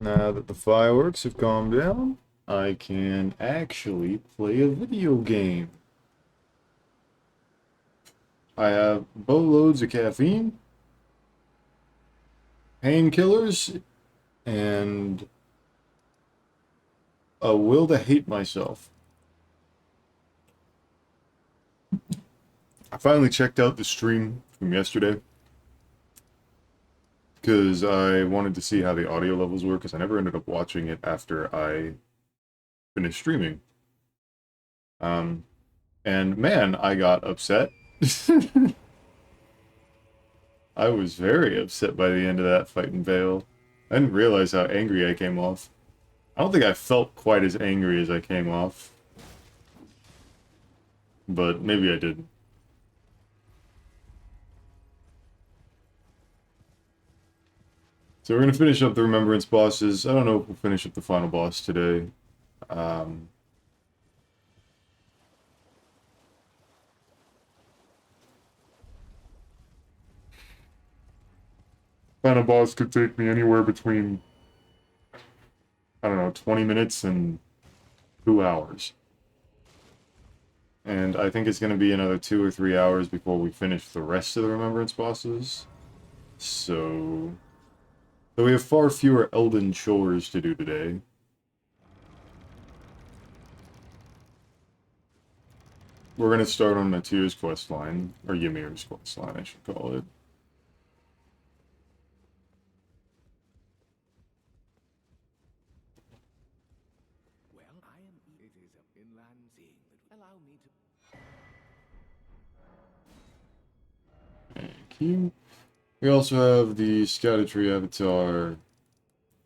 Now that the fireworks have calmed down, I can actually play a video game. I have boatloads of caffeine, painkillers, and a will to hate myself. I finally checked out the stream from yesterday because I wanted to see how the audio levels were because I never ended up watching it after I finished streaming. Um, and man, I got upset. I was very upset by the end of that fight in Vale. I didn't realize how angry I came off. I don't think I felt quite as angry as I came off, but maybe I did. So we're gonna finish up the Remembrance bosses. I don't know if we'll finish up the final boss today. Um, Final boss could take me anywhere between, I don't know, 20 minutes and 2 hours. And I think it's going to be another 2 or 3 hours before we finish the rest of the Remembrance bosses. So we have far fewer Elden chores to do today. We're going to start on Matir's questline, or Ymir's questline, I should call it. Thank you. We also have the Erdtree avatar,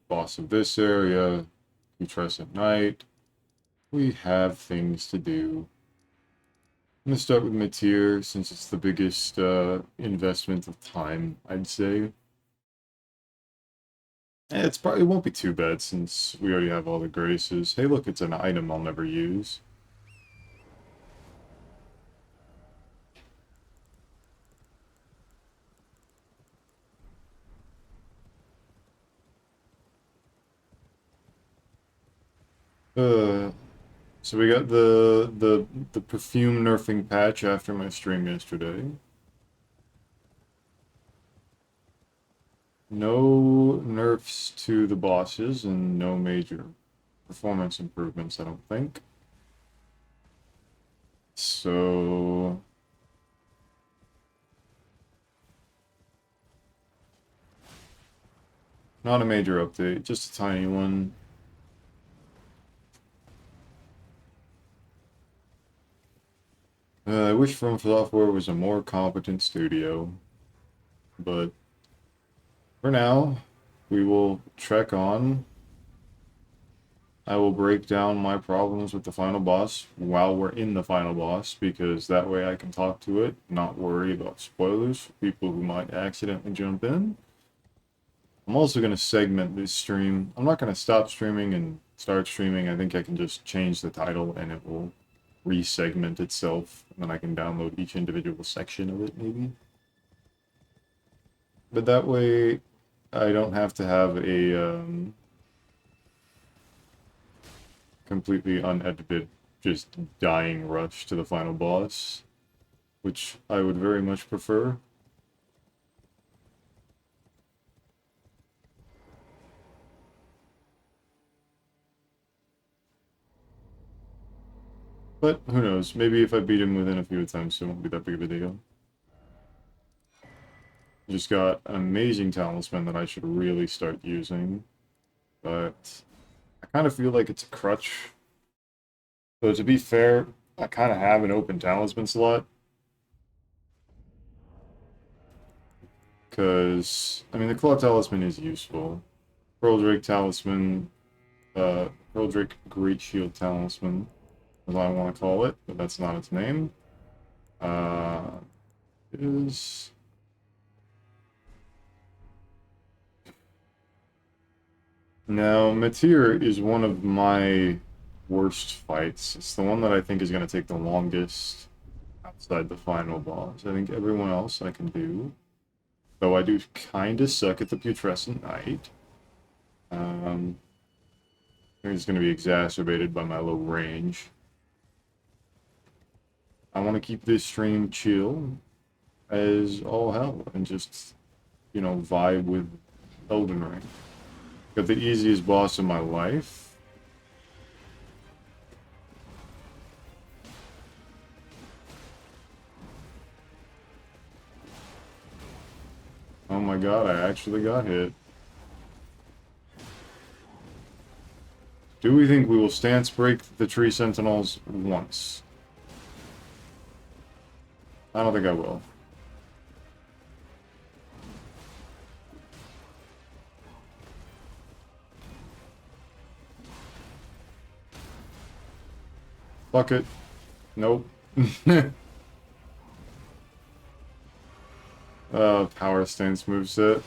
boss of this area, Putrescent Knight. We have things to do. I'm gonna start with Matir since it's the biggest investment of time, I'd say. It won't be too bad since we already have all the graces. Hey, look, it's an item I'll never use. So we got the perfume nerfing patch after my stream yesterday. No nerfs to the bosses and no major performance improvements, I don't think. So not a major update, just a tiny one. I wish From Software was a more competent studio, but for now, we will trek on. I will break down my problems with the final boss while we're in the final boss, because that way I can talk to it, not worry about spoilers for people who might accidentally jump in. I'm also going to segment this stream. I'm not going to stop streaming and start streaming. I think I can just change the title and it will re-segment itself, and then I can download each individual section of it, maybe. But that way, I don't have to have a completely unedited, just dying rush to the final boss, which I would very much prefer. But who knows, maybe if I beat him within a few attempts, it won't be that big of a deal. Just got an amazing talisman that I should really start using, but I kind of feel like it's a crutch. So to be fair, I kind of have an open talisman slot. Because, I mean, the Claw Talisman is useful. Pearl Drake Talisman, Pearl Drake Great Shield Talisman, as I want to call it, but that's not its name. Is... Now, Matir is one of my worst fights. It's the one that I think is going to take the longest outside the final boss. I think everyone else I can do. Though I do kind of suck at the Putrescent Knight. I think it's going to be exacerbated by my low range. I want to keep this stream chill as all hell and just, vibe with Elden Ring. Got the easiest boss of my life. Oh my god, I actually got hit. Do we think we will stance break the tree sentinels once? I don't think I will. Fuck it. Nope. Power stance moveset.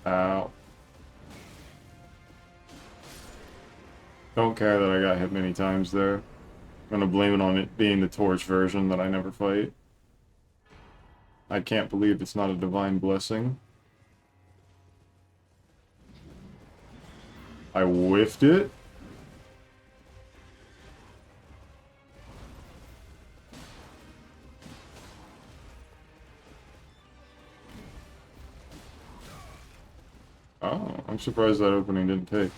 Ow. Don't care that I got hit many times there. I'm gonna blame it on it being the torch version that I never fight. I can't believe it's not a divine blessing. I whiffed it. Oh, I'm surprised that opening didn't take.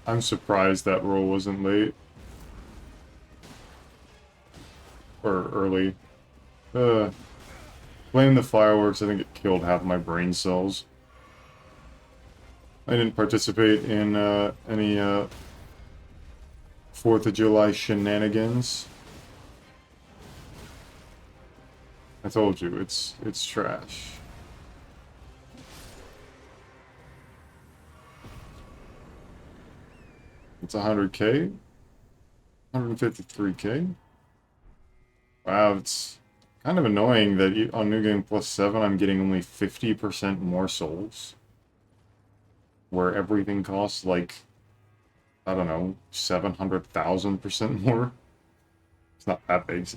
I'm surprised that roll wasn't late. Or early. Blame the fireworks, I think it killed half my brain cells. I didn't participate in any 4th of July shenanigans. I told you, it's trash. It's 100k? 153k? Wow, it's kind of annoying that on New Game Plus 7 I'm getting only 50% more souls. Where everything costs like, I don't know, 700,000% more. It's not that big.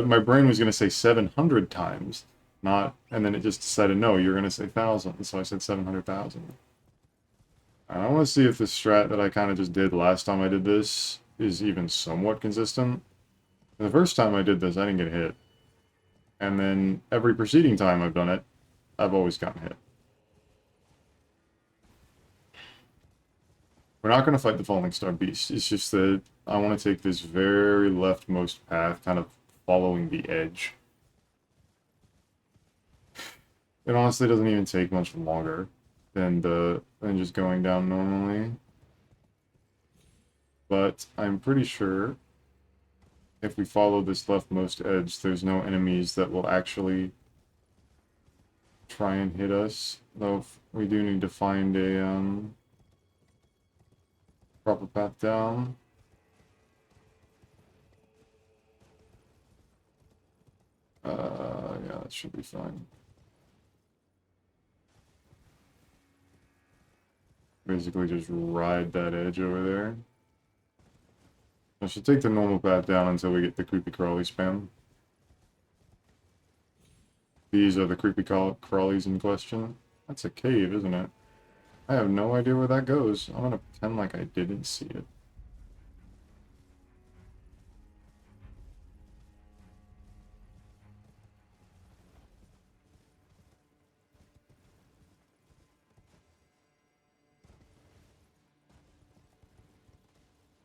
My brain was gonna say 700 times, not, and then it just decided, no, you're gonna say 1,000, so I said 700,000. I want to see if the strat that I kind of just did last time I did this is even somewhat consistent. The first time I did this, I didn't get hit. And then every preceding time I've done it, I've always gotten hit. We're not going to fight the Falling Star Beast. It's just that I want to take this very leftmost path, kind of following the edge. It honestly doesn't even take much longer than just going down normally. But I'm pretty sure if we follow this leftmost edge, there's no enemies that will actually try and hit us. Though we do need to find a proper path down. Yeah, that should be fine. Basically just ride that edge over there. I should take the normal path down until we get the creepy crawly spam. These are the creepy crawlies in question. That's a cave, isn't it? I have no idea where that goes. I'm gonna pretend like I didn't see it.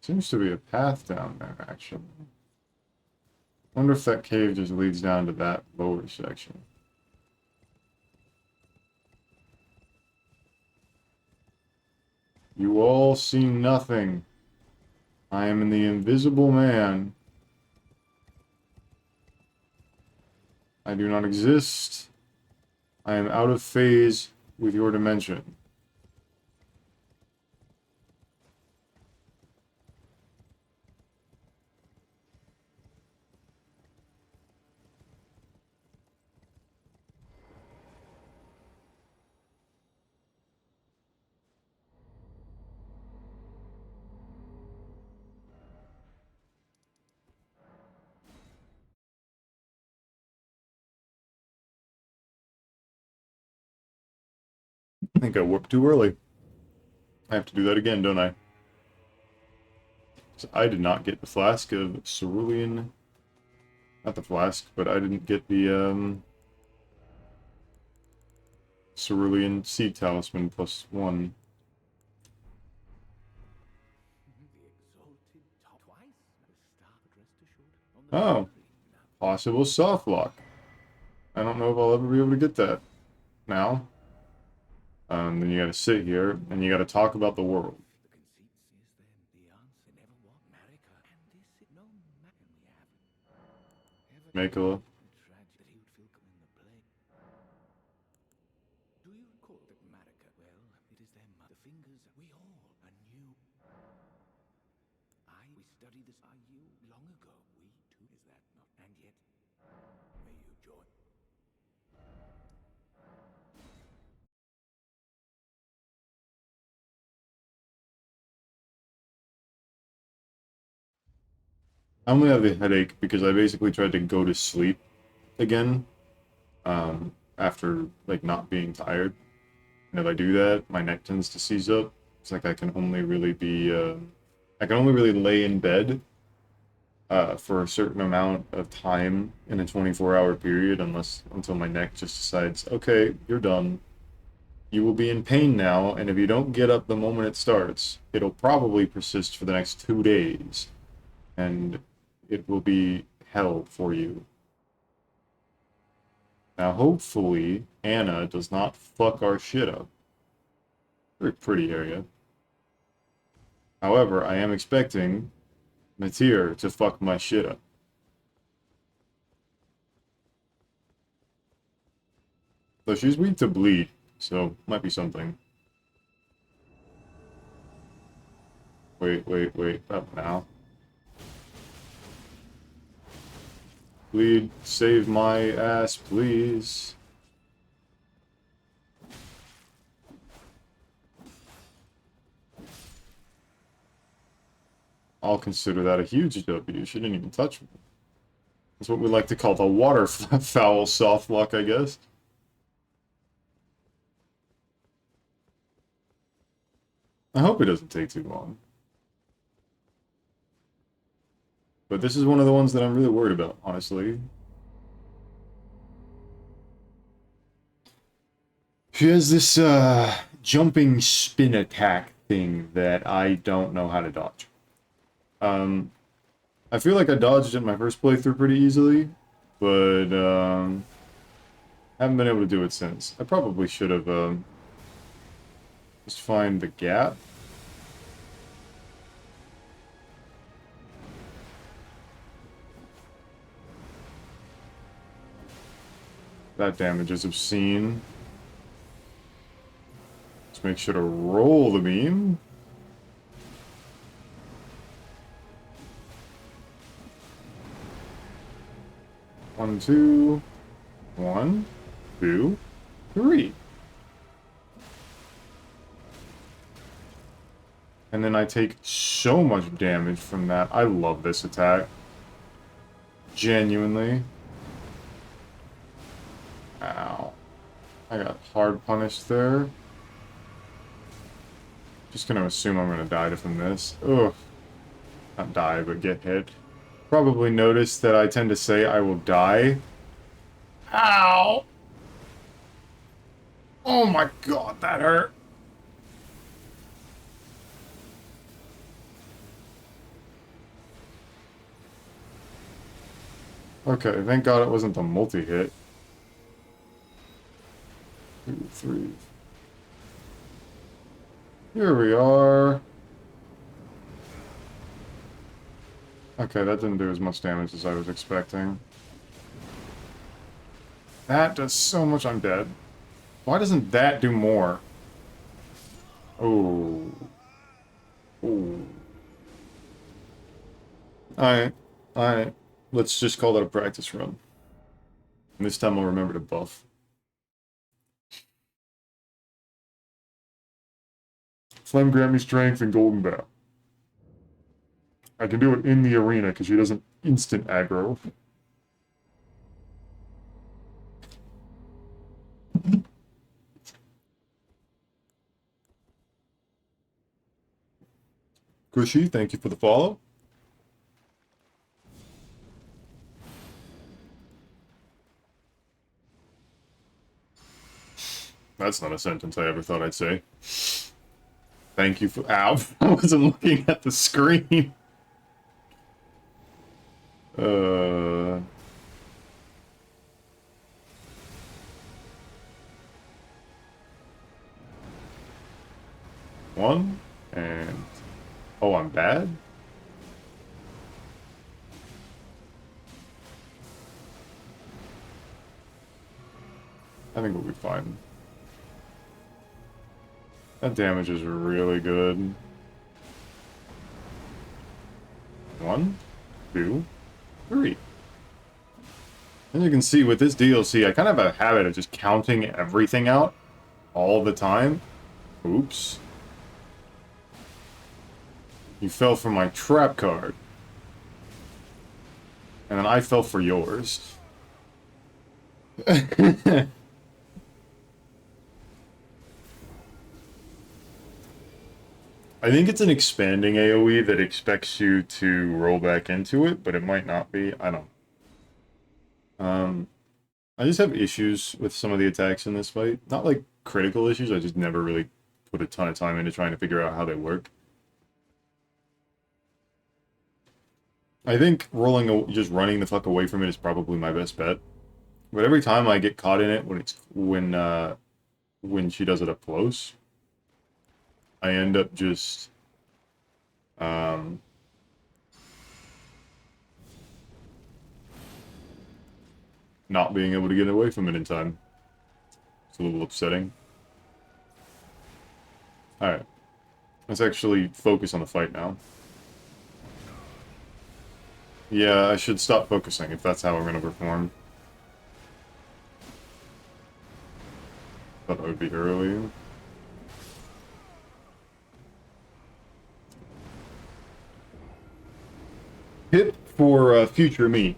Seems to be a path down there, actually. Wonder if that cave just leads down to that lower section. You all see nothing. I am the invisible man. I do not exist. I am out of phase with your dimension. I think I warped too early. I have to do that again, don't I? So I did not get the flask of cerulean. Not the flask, but I didn't get the cerulean seed talisman +1. Oh, possible soft lock. I don't know if I'll ever be able to get that now. Then you gotta sit here and you gotta talk about the world. Makela. I only have a headache because I basically tried to go to sleep again, after, like, not being tired. And if I do that, my neck tends to seize up. It's like I can only really be, I can only really lay in bed, for a certain amount of time in a 24-hour period, until my neck just decides, okay, you're done. You will be in pain now, and if you don't get up the moment it starts, it'll probably persist for the next 2 days. And it will be hell for you. Now, hopefully, Anna does not fuck our shit up. Very pretty area. However, I am expecting Matir to fuck my shit up. Though she's weak to bleed, so might be something. Wait. Up now. Bleed, save my ass, please. I'll consider that a huge W. She didn't even touch me. That's what we like to call the waterfowl soft lock, I guess. I hope it doesn't take too long. But this is one of the ones that I'm really worried about, honestly. She has this, jumping spin attack thing that I don't know how to dodge. I feel like I dodged it in my first playthrough pretty easily, but, haven't been able to do it since. I probably should have, just find the gap. That damage is obscene. Let's make sure to roll the beam. One, two, 1, 2, 3. And then I take so much damage from that. I love this attack. Genuinely. Ow. I got hard punished there. Just gonna assume I'm gonna die from this. Ugh. Not die, but get hit. Probably noticed that I tend to say I will die. Ow! Oh my god, that hurt. Okay, thank god it wasn't the multi-hit. 2, 3. Here we are. Okay, that didn't do as much damage as I was expecting. That does so much, I'm dead. Why doesn't that do more? Oh. Oh. Alright. Alright. Let's just call that a practice run. And this time I'll remember to buff. Flame grant me strength and golden bow. I can do it in the arena because she doesn't instant aggro. Grishy, thank you for the follow. That's not a sentence I ever thought I'd say. Thank you for... Ow, I wasn't looking at the screen. One, and... Oh, I'm bad? I think we'll be fine. That damage is really good. 1, 2, 3. As you can see, with this DLC, I kind of have a habit of just counting everything out all the time. Oops. You fell for my trap card. And then I fell for yours. I think it's an expanding AoE that expects you to roll back into it, but it might not be. I don't. I just have issues with some of the attacks in this fight. Not like critical issues, I just never really put a ton of time into trying to figure out how they work. I think just running the fuck away from it is probably my best bet. But every time I get caught in it when she does it up close, I end up just not being able to get away from it in time. It's a little upsetting. Alright. Let's actually focus on the fight now. Yeah, I should stop focusing if that's how we're going to perform. Thought that would be early. Hit for future me.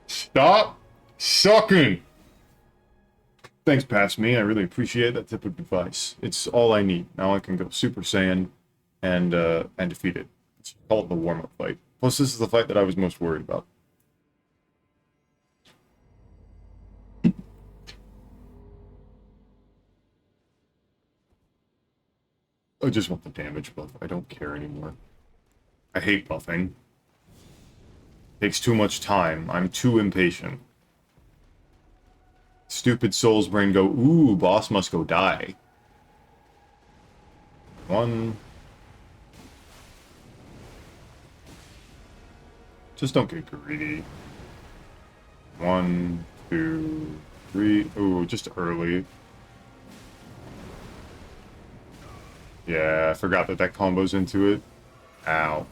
Stop sucking! Thanks, past me. I really appreciate that tip of advice. It's all I need. Now I can go Super Saiyan and defeat it. Let's call it the warm-up fight. Plus, this is the fight that I was most worried about. I just want the damage buff. I don't care anymore. I hate buffing. Takes too much time. I'm too impatient. Stupid Soul's brain go, ooh, boss must go die. 1. Just don't get greedy. 1, 2, 3. Ooh, just early. Yeah, I forgot that that combos into it. Ow.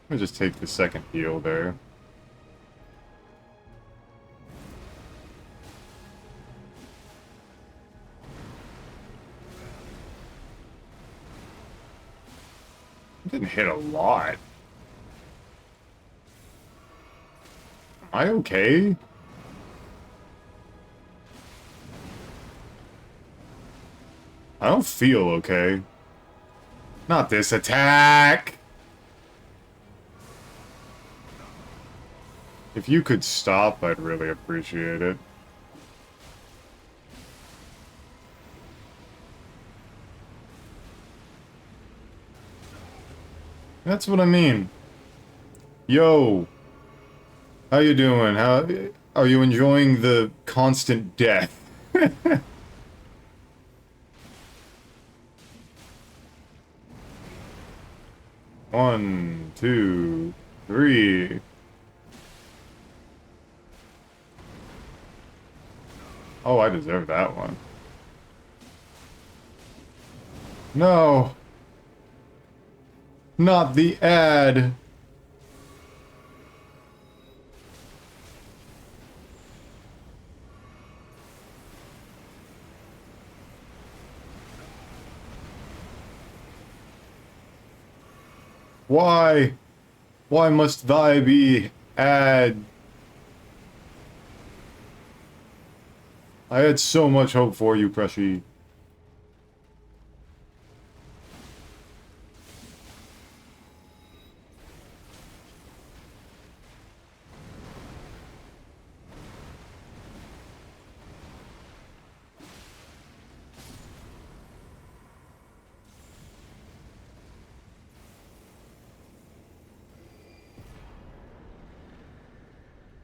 Let me just take the second heal there. It didn't hit a lot. Am I okay? I don't feel okay. Not this attack! If you could stop, I'd really appreciate it. That's what I mean. Yo! How you doing? How are you enjoying the constant death? 1, 2, 3. Oh, I deserve that one. No! Not the ad! Why? Why must thy be ad? I had so much hope for you, Pressy.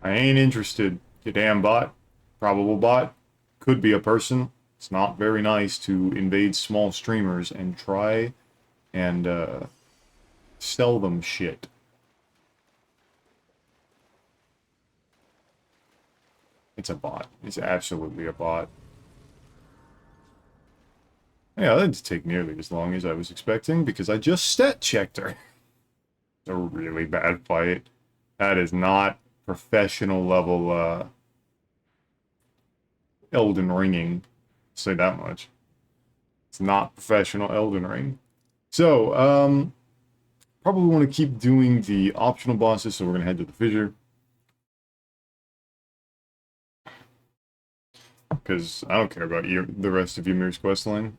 I ain't interested. You damn bot. Probable bot. Could be a person. It's not very nice to invade small streamers and try and sell them shit. It's a bot. It's absolutely a bot. Yeah, that didn't take nearly as long as I was expecting because I just stat checked her. It's a really bad fight. That is not professional level Elden Ringing. Say that much. It's not professional Elden Ring. So, probably want to keep doing the optional bosses, so we're gonna head to the fissure. Because I don't care about you, the rest of Ymir's questline.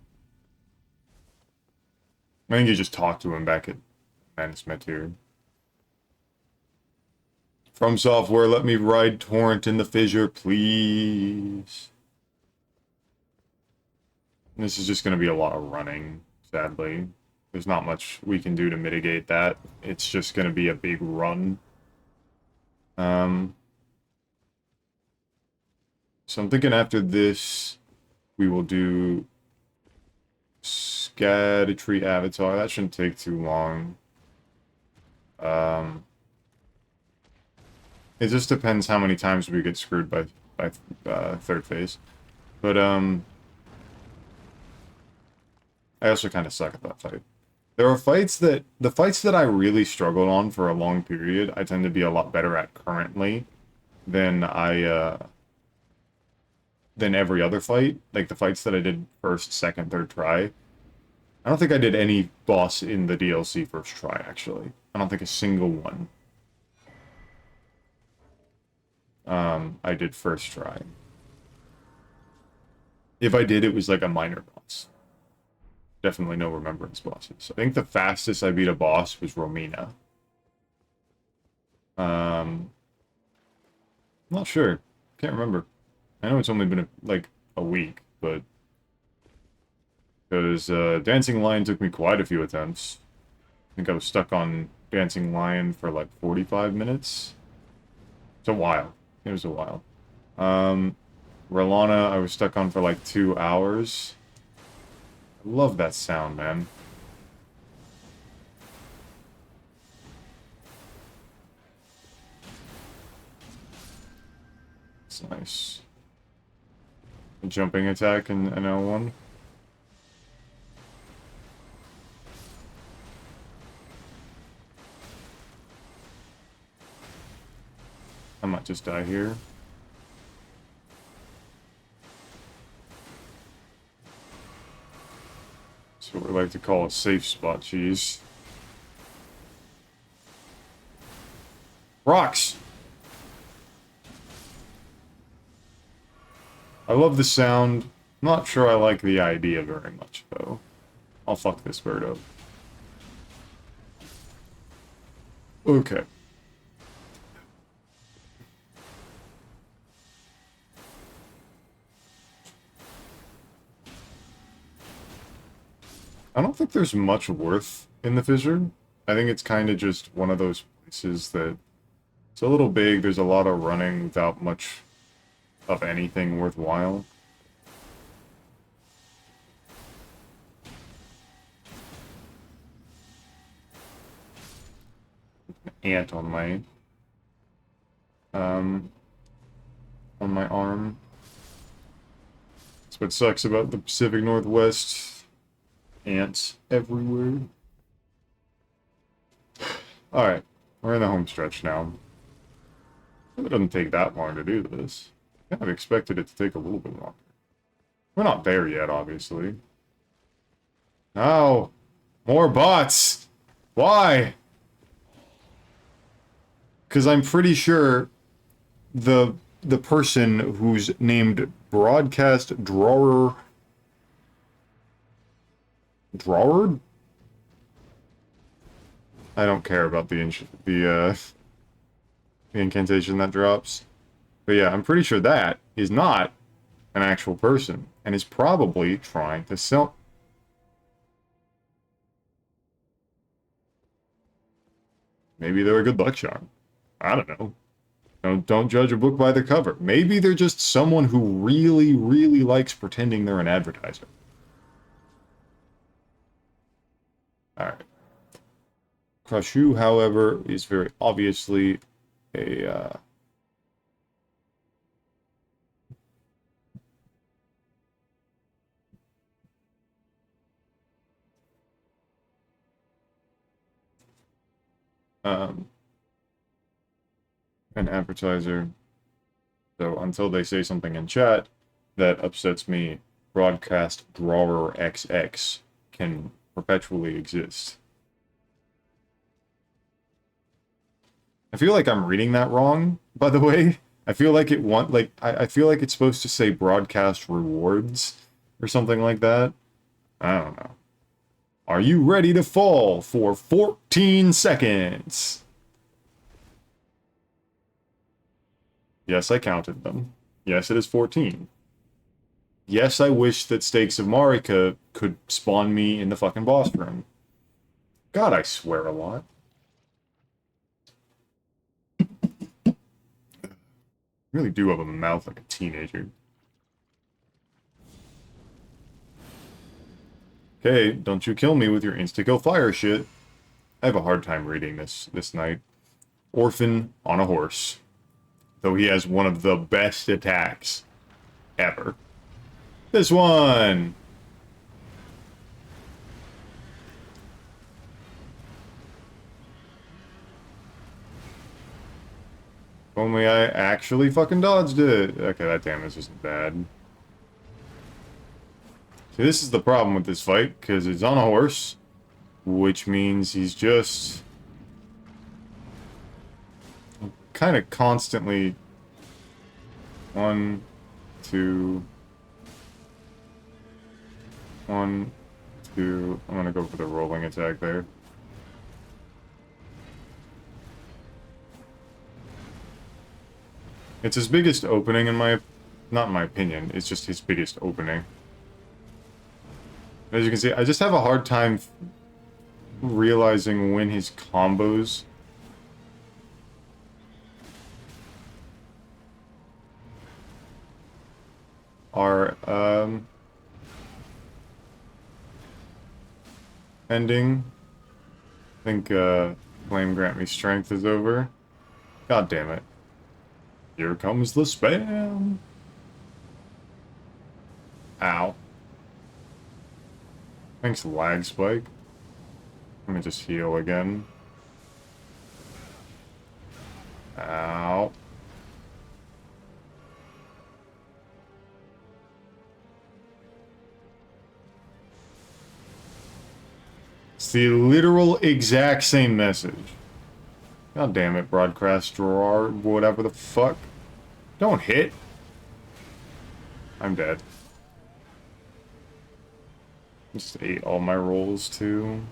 I think you just talk to him back at Manus Metir. From Software, let me ride Torrent in the fissure, please. This is just going to be a lot of running, sadly. There's not much we can do to mitigate that. It's just going to be a big run. So I'm thinking after this, we will do Erdtree Avatar. That shouldn't take too long. It just depends how many times we get screwed by third phase. But I also kind of suck at that fight. There are the fights that I really struggled on for a long period, I tend to be a lot better at currently than than every other fight. Like the fights that I did first, second, third try. I don't think I did any boss in the DLC first try, actually. I don't think a single one. I did first try. If I did, it was like a minor boss. Definitely no Remembrance bosses. I think the fastest I beat a boss was Romina. Not sure. Can't remember. I know it's only been like a week, but because Dancing Lion took me quite a few attempts. I think I was stuck on Dancing Lion for like 45 minutes. It's a while. It was a while. Relana, I was stuck on for like 2 hours. I love that sound, man. It's nice. A jumping attack in an L1. I might just die here. That's what we like to call a safe spot, cheese. Rocks! I love the sound. Not sure I like the idea very much, though. I'll fuck this bird up. Okay. I don't think there's much worth in the fissure. I think it's kind of just one of those places that it's a little big, there's a lot of running without much of anything worthwhile. Ant on my arm. That's what sucks about the Pacific Northwest. Ants everywhere. Alright, we're in the home stretch now. It doesn't take that long to do this. I kind of expected it to take a little bit longer. We're not there yet, obviously. No! More bots! Why? Because I'm pretty sure the person who's named Broadcast Drawer... Drawer? I don't care about the incantation that drops. But yeah, I'm pretty sure that is not an actual person, and is probably trying to sell... Maybe they're a good luck charm. I don't know. Don't judge a book by the cover. Maybe they're just someone who really, really likes pretending they're an advertiser. Alright. Crushu, however, is very obviously a, an advertiser. So until they say something in chat that upsets me, Broadcast Drawer XX can perpetually exist. I feel like I'm reading that wrong, by the way. I feel like I feel like it's supposed to say Broadcast Rewards or something like that. I don't know. Are you ready to fall for 14 seconds? Yes, I counted them. Yes, it is 14. Yes, I wish that Stakes of Marika could spawn me in the fucking boss room. God, I swear a lot. I really do have a mouth like a teenager. Okay, don't you kill me with your insta-kill fire shit. I have a hard time reading this night. Orphan on a horse. Though he has one of the best attacks ever. This one! Only I actually fucking dodged it. Okay, that damage isn't bad. See, this is the problem with this fight, because he's on a horse, which means he's just kind of constantly 1, 2, 1, 2. I'm gonna go for the rolling attack there. It's his biggest opening in my... not in my opinion, it's just his biggest opening. As you can see, I just have a hard time realizing when his combos are, ending. I think, Flame Grant Me Strength is over. God damn it. Here comes the spam! Ow. Thanks, Lag Spike. Let me just heal again. Ow. It's the literal exact same message. God damn it, Broadcast Drawer, whatever the fuck. Don't hit. I'm dead. Just ate all my rolls, too.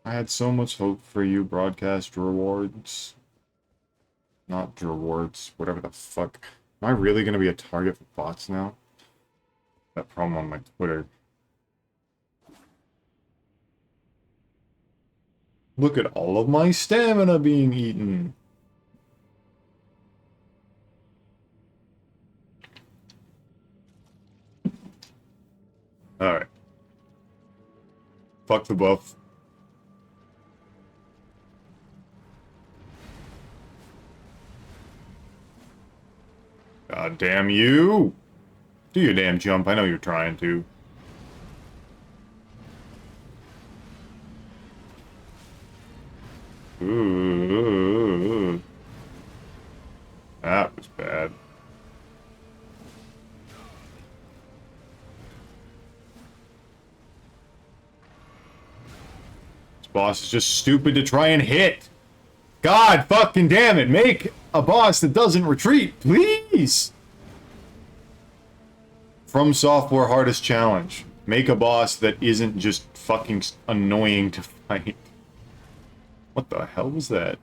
I had so much hope for you, Broadcast Rewards. Not rewards, whatever the fuck. Am I really gonna be a target for bots now? That problem on my Twitter. Look at all of my stamina being eaten. Alright. Fuck the buff. God damn you! Do your damn jump. I know you're trying to. Ooh. That was bad. This boss is just stupid to try and hit. God fucking damn it. Make a boss that doesn't retreat, please. From Software hardest challenge. Make a boss that isn't just fucking annoying to fight. What the hell was that?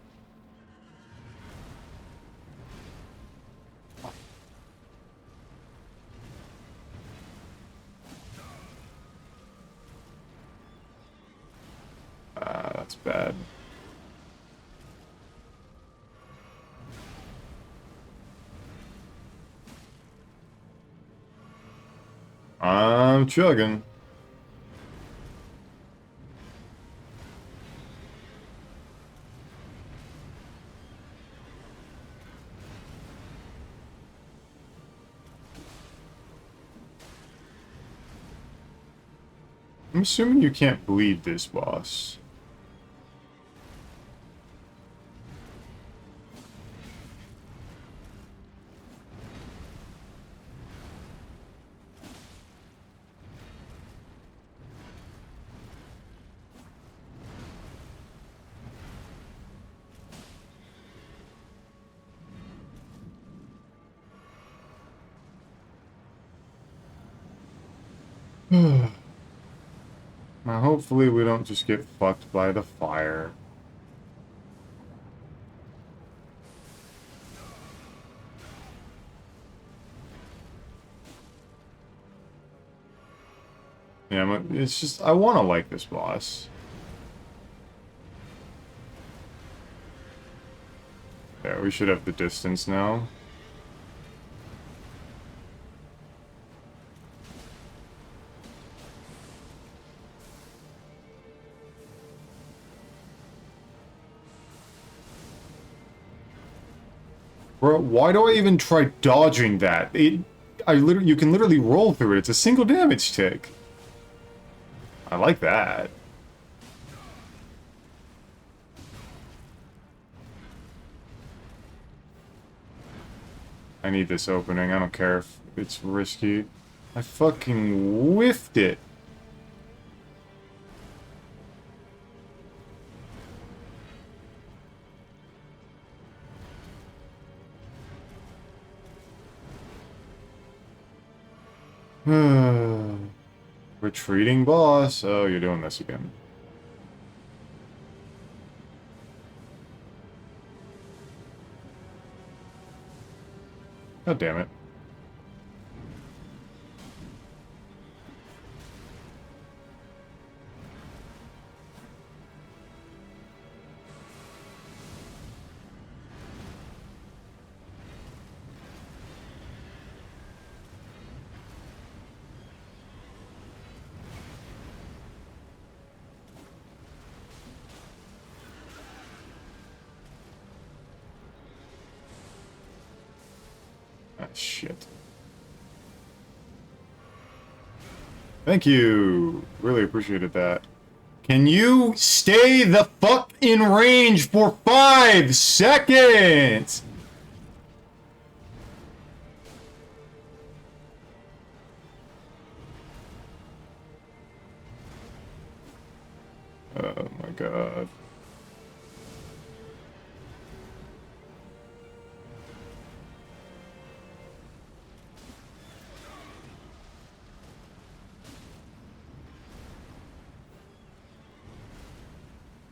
Ah, that's bad. I'm chugging. I'm assuming you can't bleed this boss. Now, hopefully we don't just get fucked by the fire. Yeah, it's just, I want to like this boss. There, we should have the distance now. Bro, why do I even try dodging that? You can literally roll through it. It's a single damage tick. I like that. I need this opening. I don't care if it's risky. I fucking whiffed it. Retreating boss. Oh, you're doing this again. God damn it. Ah, shit. Thank you. Really appreciated that. Can you stay the fuck in range for 5 seconds? Oh my god.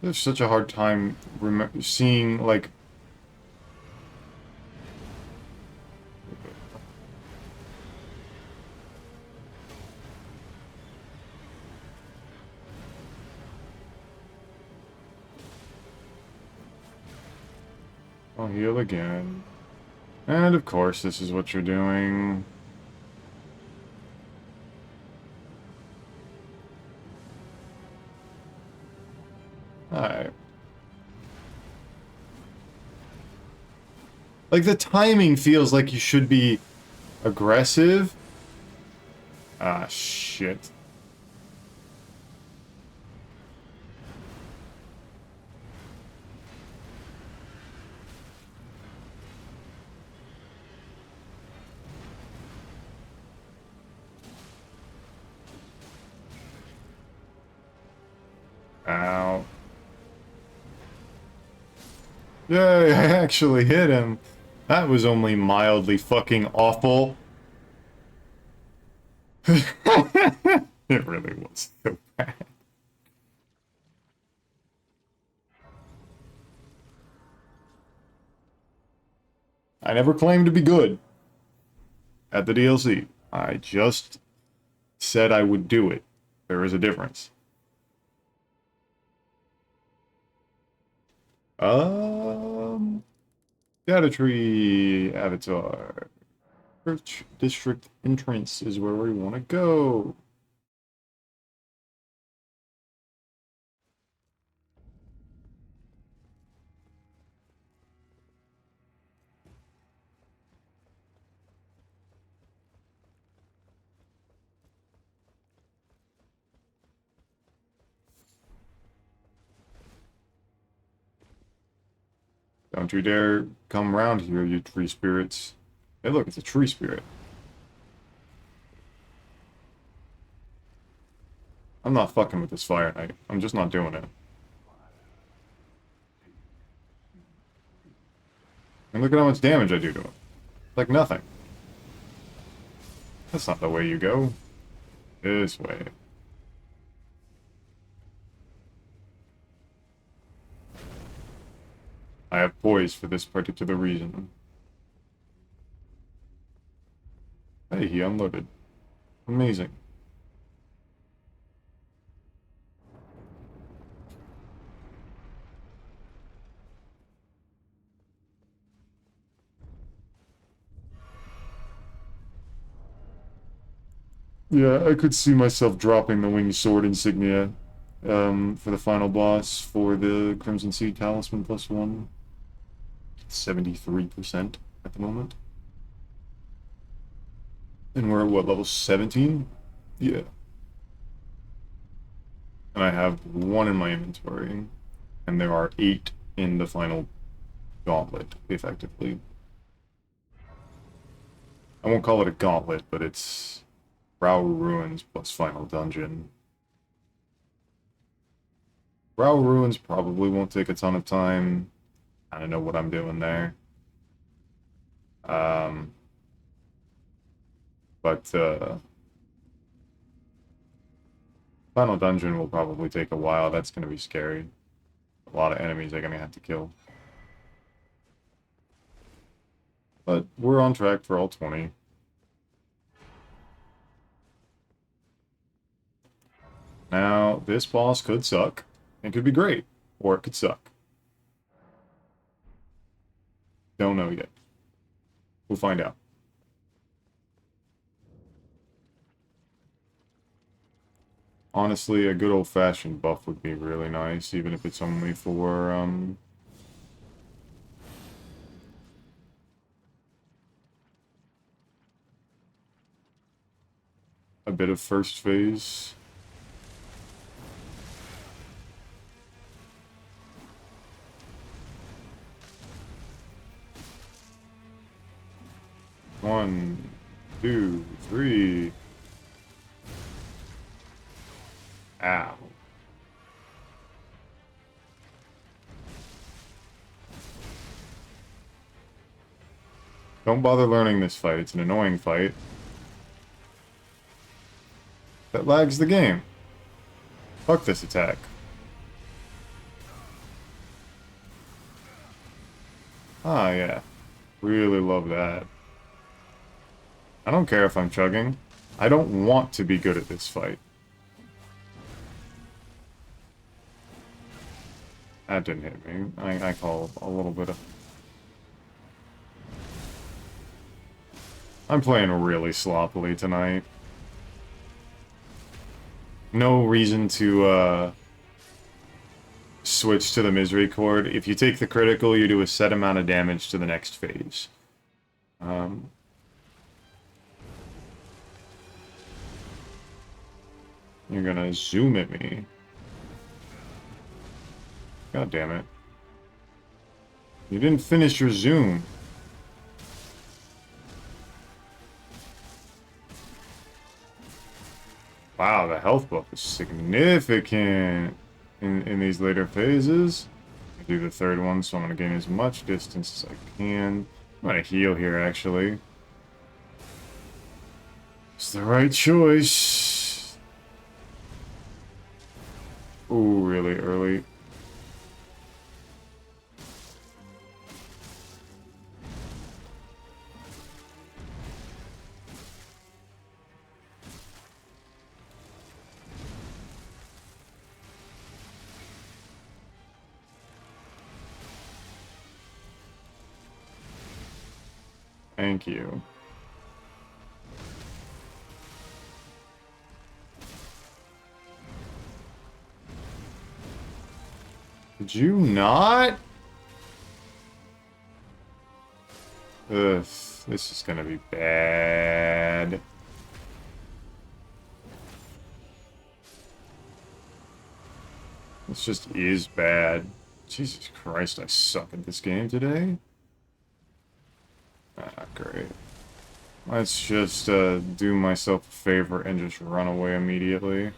There's such a hard time seeing, like... I'll heal again. And of course, this is what you're doing. Alright. Like, the timing feels like you should be aggressive. Ah, shit. Ow. Yay, I actually hit him. That was only mildly fucking awful. It really was so bad. I never claimed to be good at the DLC. I just said I would do it. There is a difference. Um, Erdtree Avatar. Church District entrance is where we want to go. Don't you dare come round here, you tree spirits. Hey, look, it's a tree spirit. I'm not fucking with this Fire Knight. I'm just not doing it. And look at how much damage I do to him. Like nothing. That's not the way you go. This way. I have poise for this particular reason. Hey, he unloaded. Amazing. Yeah, I could see myself dropping the winged sword insignia for the final boss for the Crimson Sea Talisman +1. 73% at the moment. And we're at what, level 17? Yeah. And I have 1 in my inventory. And there are 8 in the final gauntlet, effectively. I won't call it a gauntlet, but it's Brow Ruins plus final dungeon. Brow Ruins probably won't take a ton of time. I don't know what I'm doing there. But final dungeon will probably take a while. That's going to be scary. A lot of enemies I'm going to have to kill. But we're on track for all 20. Now, this boss could suck. It could be great. Or it could suck. Don't know yet. We'll find out. Honestly, a good old-fashioned buff would be really nice, even if it's only for, a bit of first phase. One, two, three. Ow. Don't bother learning this fight. It's an annoying fight. That lags the game. Fuck this attack. Ah, yeah. Really love that. I don't care if I'm chugging. I don't want to be good at this fight. That didn't hit me. I call a little bit of... I'm playing really sloppily tonight. No reason to, switch to the Misery Chord. If you take the critical, you do a set amount of damage to the next phase. You're gonna zoom at me. God damn it. You didn't finish your zoom. Wow, the health buff is significant in these later phases. I do the third one, so I'm going to gain as much distance as I can. I'm going to heal here, actually. It's the right choice. Ooh, really early. Thank you. Did you not? Ugh, this is gonna be bad. This just is bad. Jesus Christ, I suck at this game today. Ah, great. Let's just do myself a favor and just run away immediately.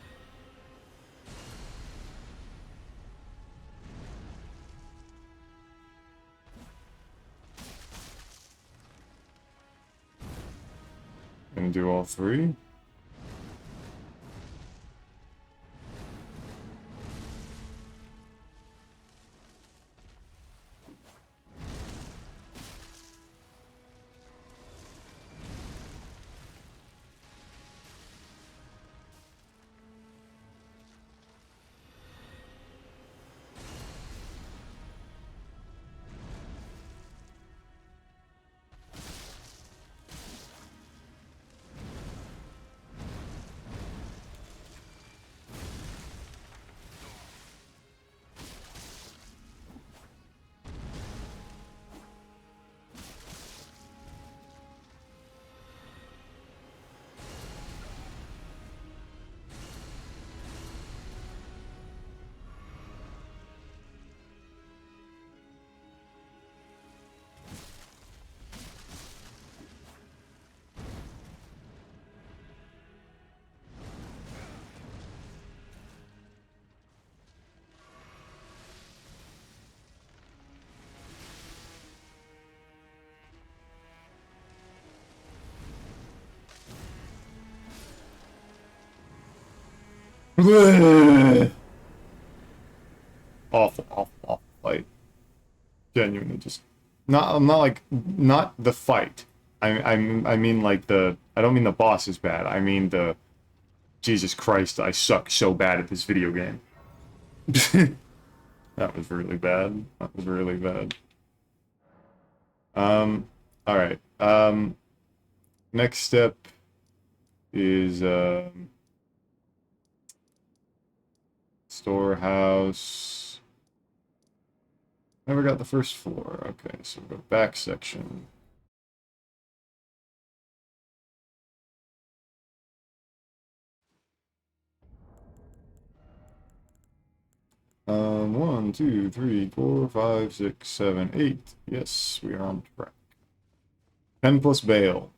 And do all three. Awful, awful, awful fight. Genuinely, just not. I'm not like not the fight. I mean like the. I don't mean the boss is bad. I mean the. Jesus Christ, I suck so bad at this video game. That was really bad. That was really bad. All right. Next step is storehouse. Never got the first floor. Okay, so we go back section. One, two, three, four, five, six, seven, eight. Yes, we are on track. 10 plus Bale.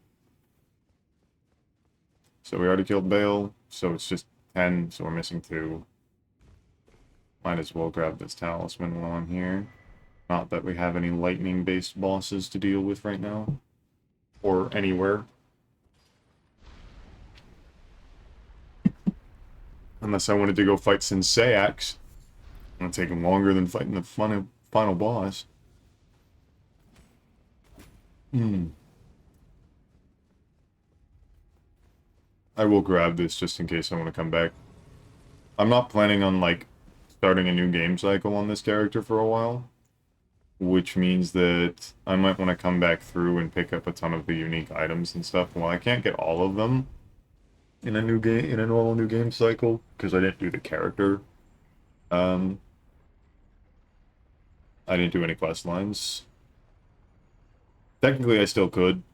So we already killed Bale, so it's just 10, so we're missing 2. Might as well grab this talisman while I'm here. Not that we have any lightning-based bosses to deal with right now. Or anywhere. Unless I wanted to go fight Senseiax. It'll take him longer than fighting the final boss. I will grab this just in case I want to come back. I'm not planning on, like, starting a new game cycle on this character for a while. Which means that I might want to come back through and pick up a ton of the unique items and stuff. Well, I can't get all of them in a new game, in a normal new game cycle, because I didn't do the character. I didn't do any quest lines. Technically, I still could,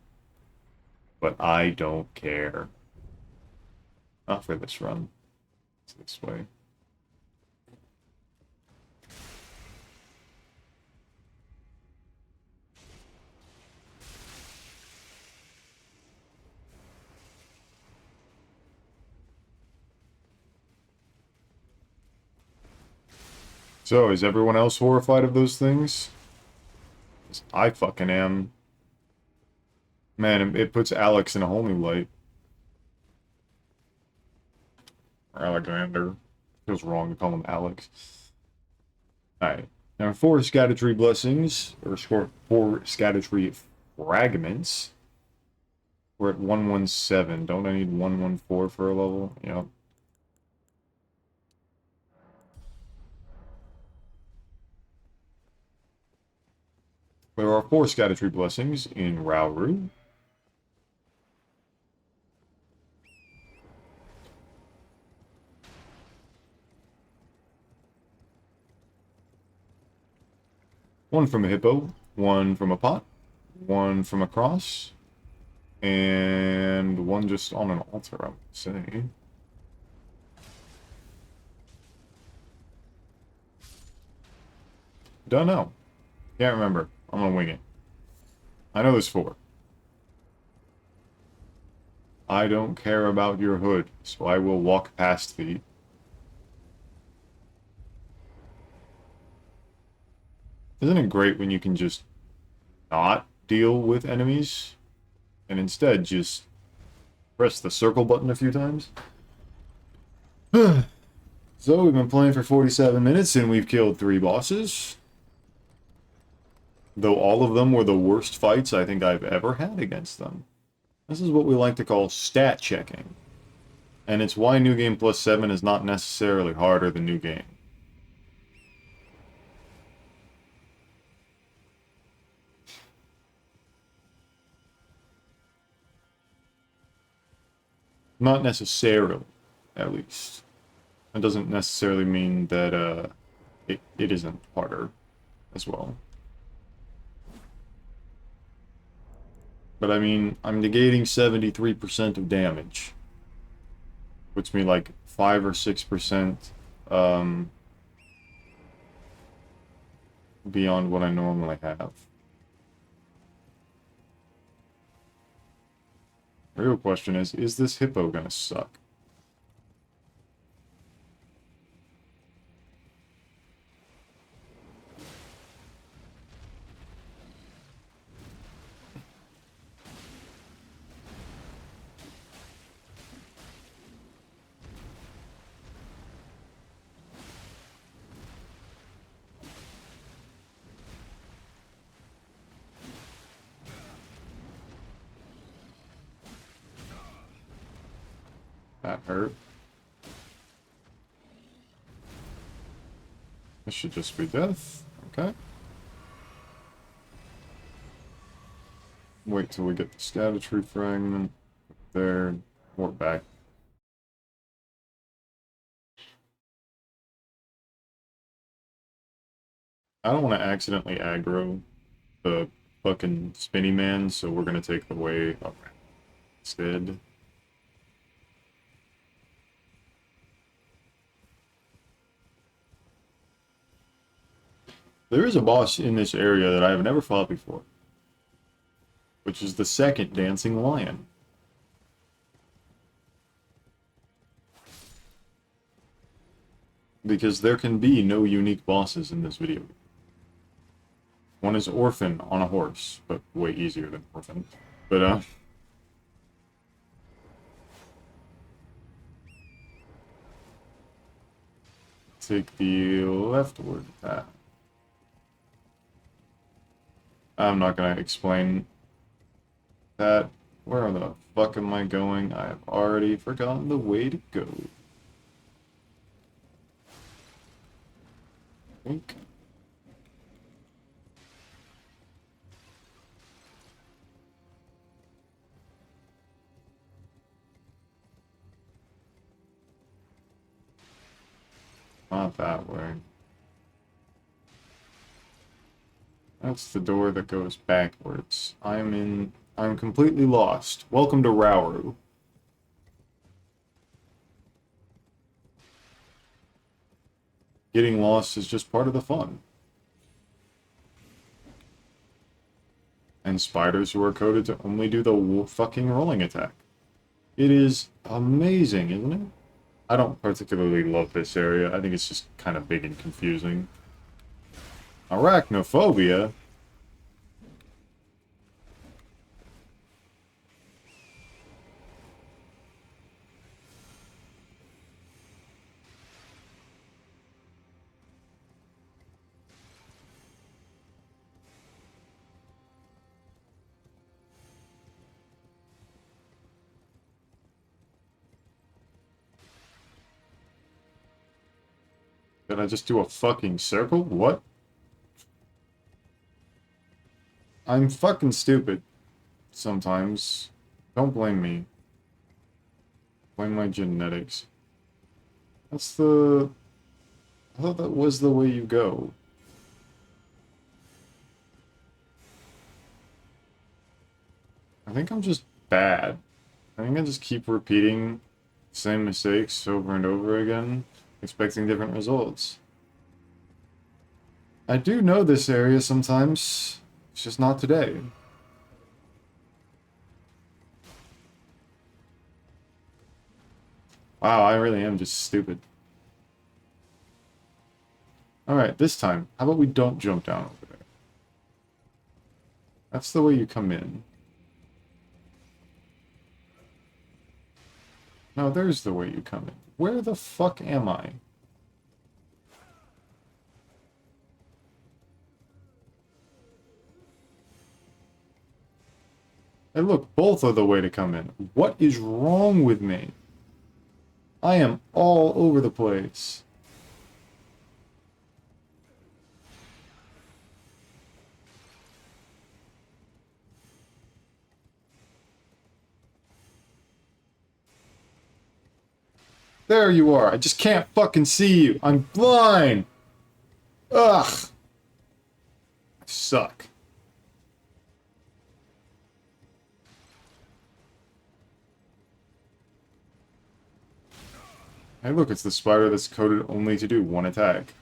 but I don't care. Not for this run. It's this way. So, is everyone else horrified of those things? 'Cause I fucking am. Man, it puts Alex in a whole new light. Or Alexander. Feels wrong to call him Alex. Alright. Now, 4 Scattertree Blessings, or 4 Scattertree Fragments. We're at 117. Don't I need 114 for a level? Yep. There are 4 Scattertree Blessings in Rauru. One from a hippo, one from a pot, one from a cross, and one just on an altar, I would say. Don't know. Can't remember. I'm gonna wing it. I know there's 4. I don't care about your hood, so I will walk past thee. Isn't it great when you can just not deal with enemies and instead just press the circle button a few times? So we've been playing for 47 minutes and we've killed 3 bosses. Though all of them were the worst fights I think I've ever had against them. This is what we like to call stat checking. And it's why New Game Plus 7 is not necessarily harder than New Game. Not necessarily, at least. It doesn't necessarily mean that it isn't harder as well. But I mean, I'm negating 73% of damage. Puts me like 5 or 6% beyond what I normally have. The real question is this hippo gonna suck? That hurt. This should just be death. Okay. Wait till we get the Scattertree fragment. There. We're back. I don't want to accidentally aggro the fucking spinny man, so we're gonna take the way up instead. There is a boss in this area that I have never fought before, which is the second dancing lion. Because there can be no unique bosses in this video. One is Orphan on a horse, but way easier than Orphan. But, take the leftward path. I'm not gonna explain that. Where the fuck am I going? I have already forgotten the way to go. Think. Not that way. That's the door that goes backwards. I'm completely lost. Welcome to Rauru. Getting lost is just part of the fun. And spiders who are coded to only do the fucking rolling attack. It is amazing, isn't it? I don't particularly love this area. I think it's just kind of big and confusing. Arachnophobia? Did I just do a fucking circle? What? I'm fucking stupid. Sometimes. Don't blame me. Blame my genetics. That's the... I thought that was the way you go. I think I'm just bad. I think I just keep repeating the same mistakes over and over again, expecting different results. I do know this area sometimes. It's just not today. Wow, I really am just stupid. Alright, this time, how about we don't jump down over there? That's the way you come in. No, there's the way you come in. Where the fuck am I? Hey, look, both are the way to come in. What is wrong with me? I am all over the place. There you are. I just can't fucking see you. I'm blind. Ugh. I suck. Hey, look, it's the spider that's coded only to do one attack.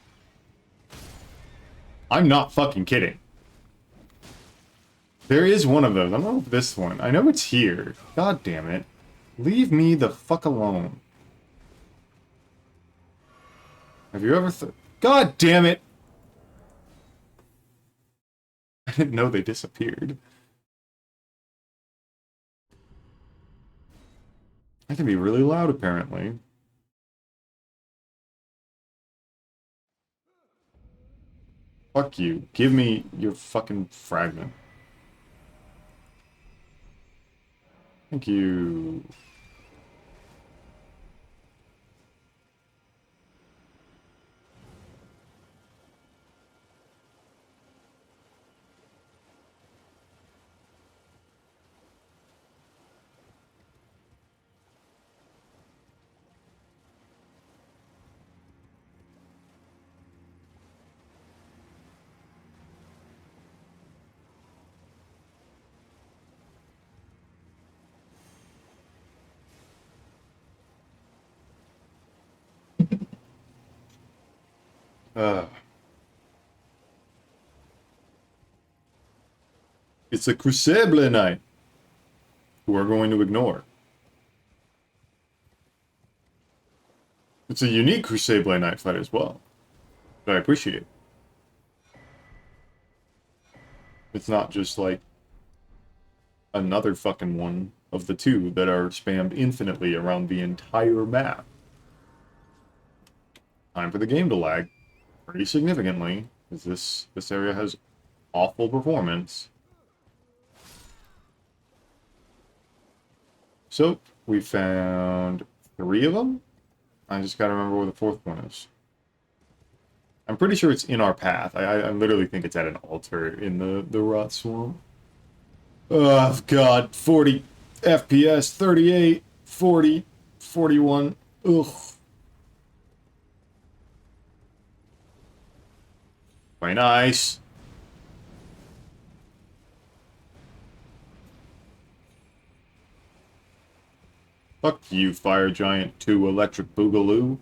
I'm not fucking kidding. There is one of those. I don't know if this one. I know it's here. God damn it. Leave me the fuck alone. Have you ever God damn it! I didn't know they disappeared. I can be really loud, apparently. Fuck you. Give me your fucking fragment. Thank you. It's a Crucible night. Who are going to ignore. It's a unique Crucible night fight as well. But I appreciate. It's not just like another fucking one of the two that are spammed infinitely around the entire map. Time for the game to lag pretty significantly, because this area has awful performance. So, we found 3 of them. I just gotta remember where the 4th one is. I'm pretty sure it's in our path. I literally think it's at an altar in the rot swamp. Oh, God. 40 FPS, 38, 40, 41. Ugh. Very nice. Fuck you, Fire Giant 2 Electric Boogaloo.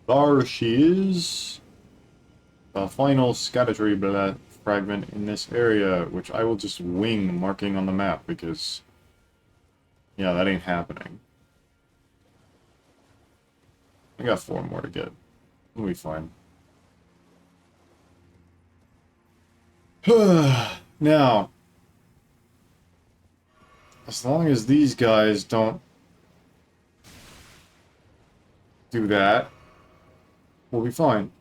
There she is. The final Scattertree fragment in this area, which I will just wing marking on the map because, yeah, that ain't happening. I got 4 more to get. We'll be fine. Now, as long as these guys don't do that, we'll be fine.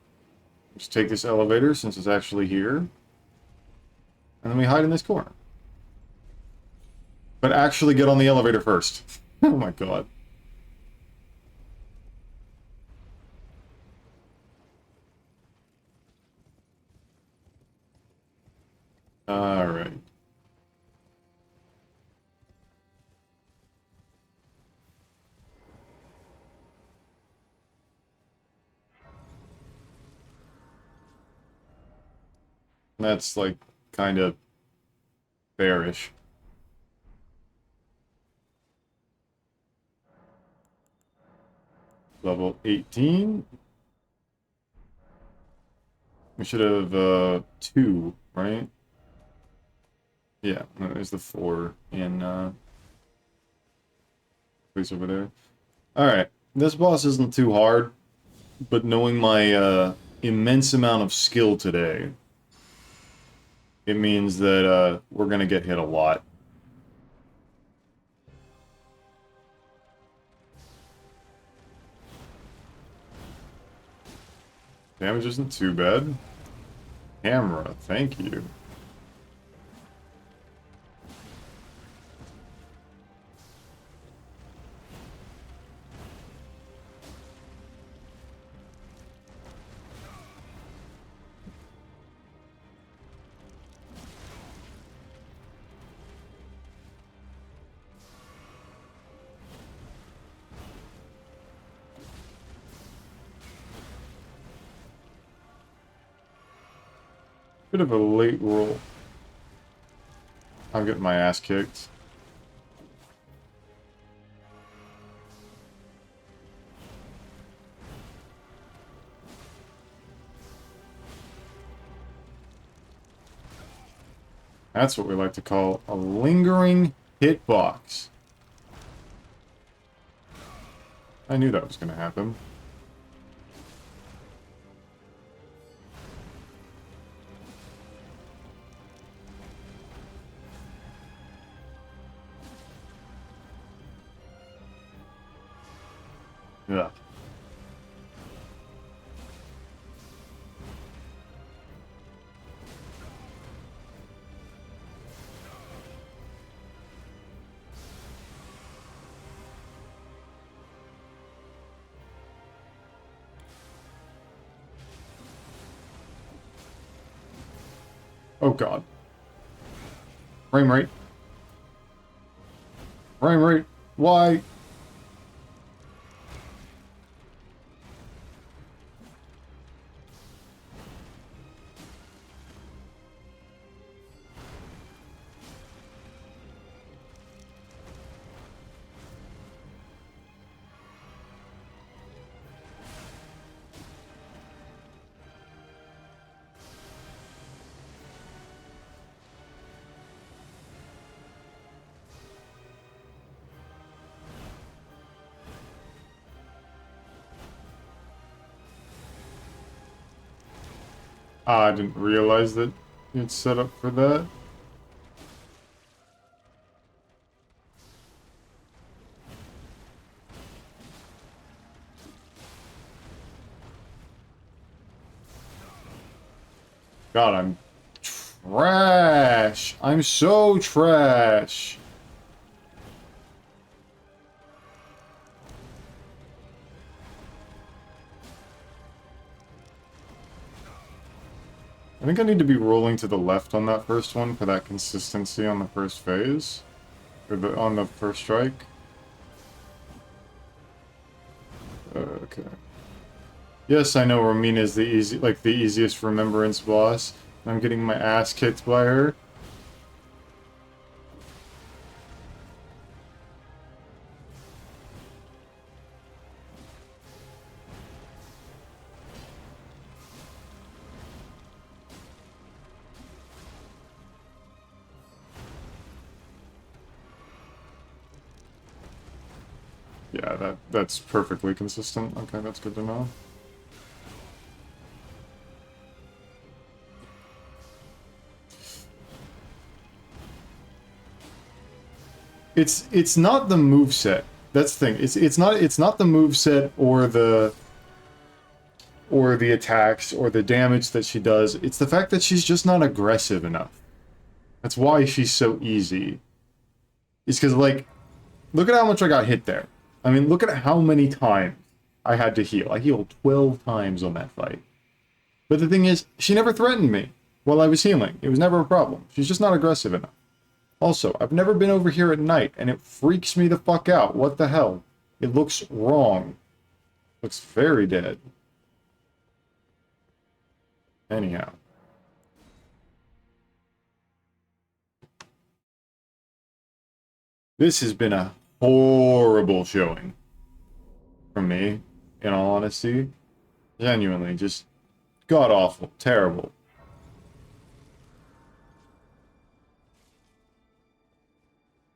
Just take this elevator since it's actually here, and then we hide in this corner. But actually get on the elevator first. Oh my god. Alright. That's, like, kind of bearish. Level 18. We should have, 2, right? Yeah, there's the 4 in, place over there. Alright, this boss isn't too hard, but knowing my, immense amount of skill today, it means that, we're gonna get hit a lot. Damage isn't too bad. Camera, thank you. Bit of a late roll. I'm getting my ass kicked. That's what we like to call a lingering hitbox. I knew that was going to happen. Yeah. Oh god. Frame rate. Frame rate. Why? I didn't realize that it's set up for that. God, I'm trash. I'm so trash. I think I need to be rolling to the left on that first one for that consistency on the first phase. Or on the first strike. Okay. Yes, I know Romina is the easiest Remembrance boss. I'm getting my ass kicked by her. Yeah, that's perfectly consistent. Okay, that's good to know. It's not the moveset. That's the thing. It's not the moveset or the attacks or the damage that she does. It's the fact that she's just not aggressive enough. That's why she's so easy. It's because, like, look at how much I got hit there. I mean, look at how many times I had to heal. I healed 12 times on that fight. But the thing is, she never threatened me while I was healing. It was never a problem. She's just not aggressive enough. Also, I've never been over here at night, and it freaks me the fuck out. What the hell? It looks wrong. Looks very dead. Anyhow. This has been a horrible showing from me, in all honesty. Genuinely, just god-awful. Terrible.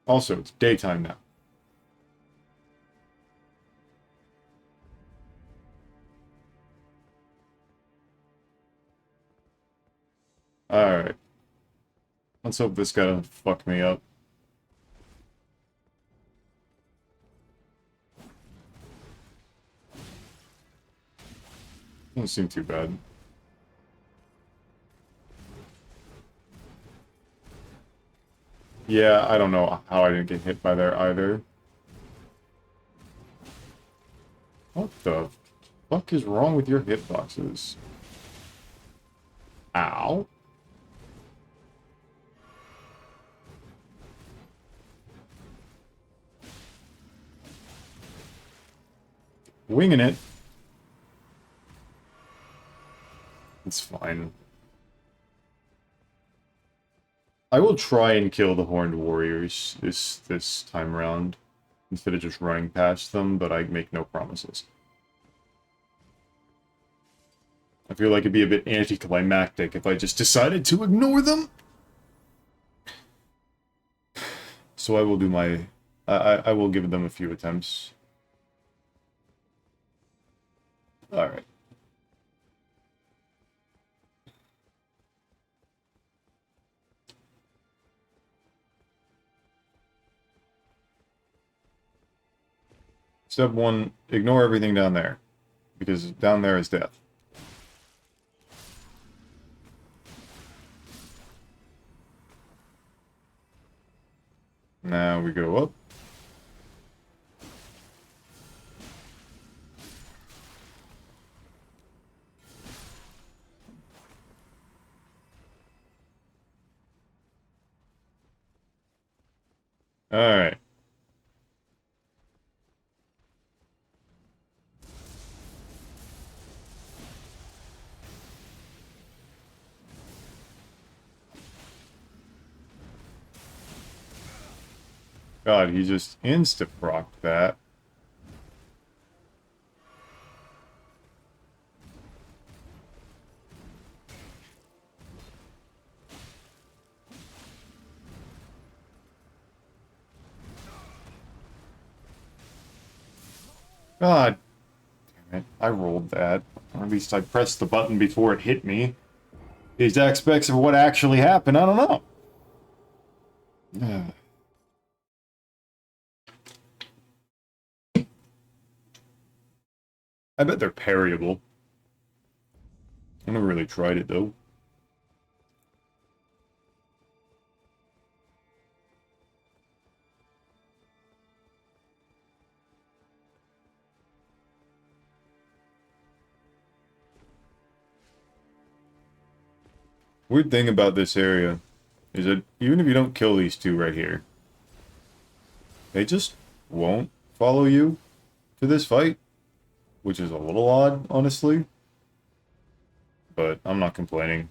Also, it's daytime now. Alright. Let's hope this guy doesn't fuck me up. Doesn't seem too bad. Yeah, I don't know how I didn't get hit by there either. What the fuck is wrong with your hitboxes? Ow. Winging it. It's fine. I will try and kill the Horned Warriors this time around, instead of just running past them, but I make no promises. I feel like it'd be a bit anticlimactic if I just decided to ignore them. So I will do my... I will give them a few attempts. Alright. Step 1, ignore everything down there. Because down there is death. Now we go up. Alright. God, he just insta-procced that. God damn it, I rolled that. Or at least I pressed the button before it hit me. These aspects of what actually happened, I don't know. I bet they're parryable. I never really tried it, though. Weird thing about this area is that even if you don't kill these two right here, they just won't follow you to this fight, which is a little odd, honestly. But I'm not complaining.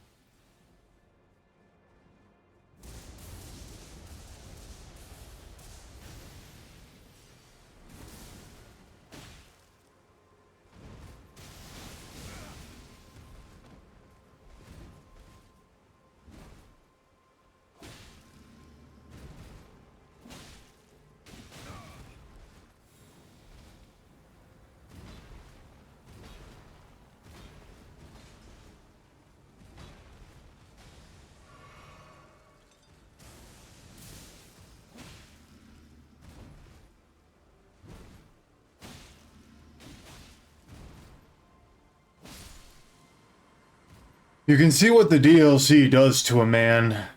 You can see what the DLC does to a man.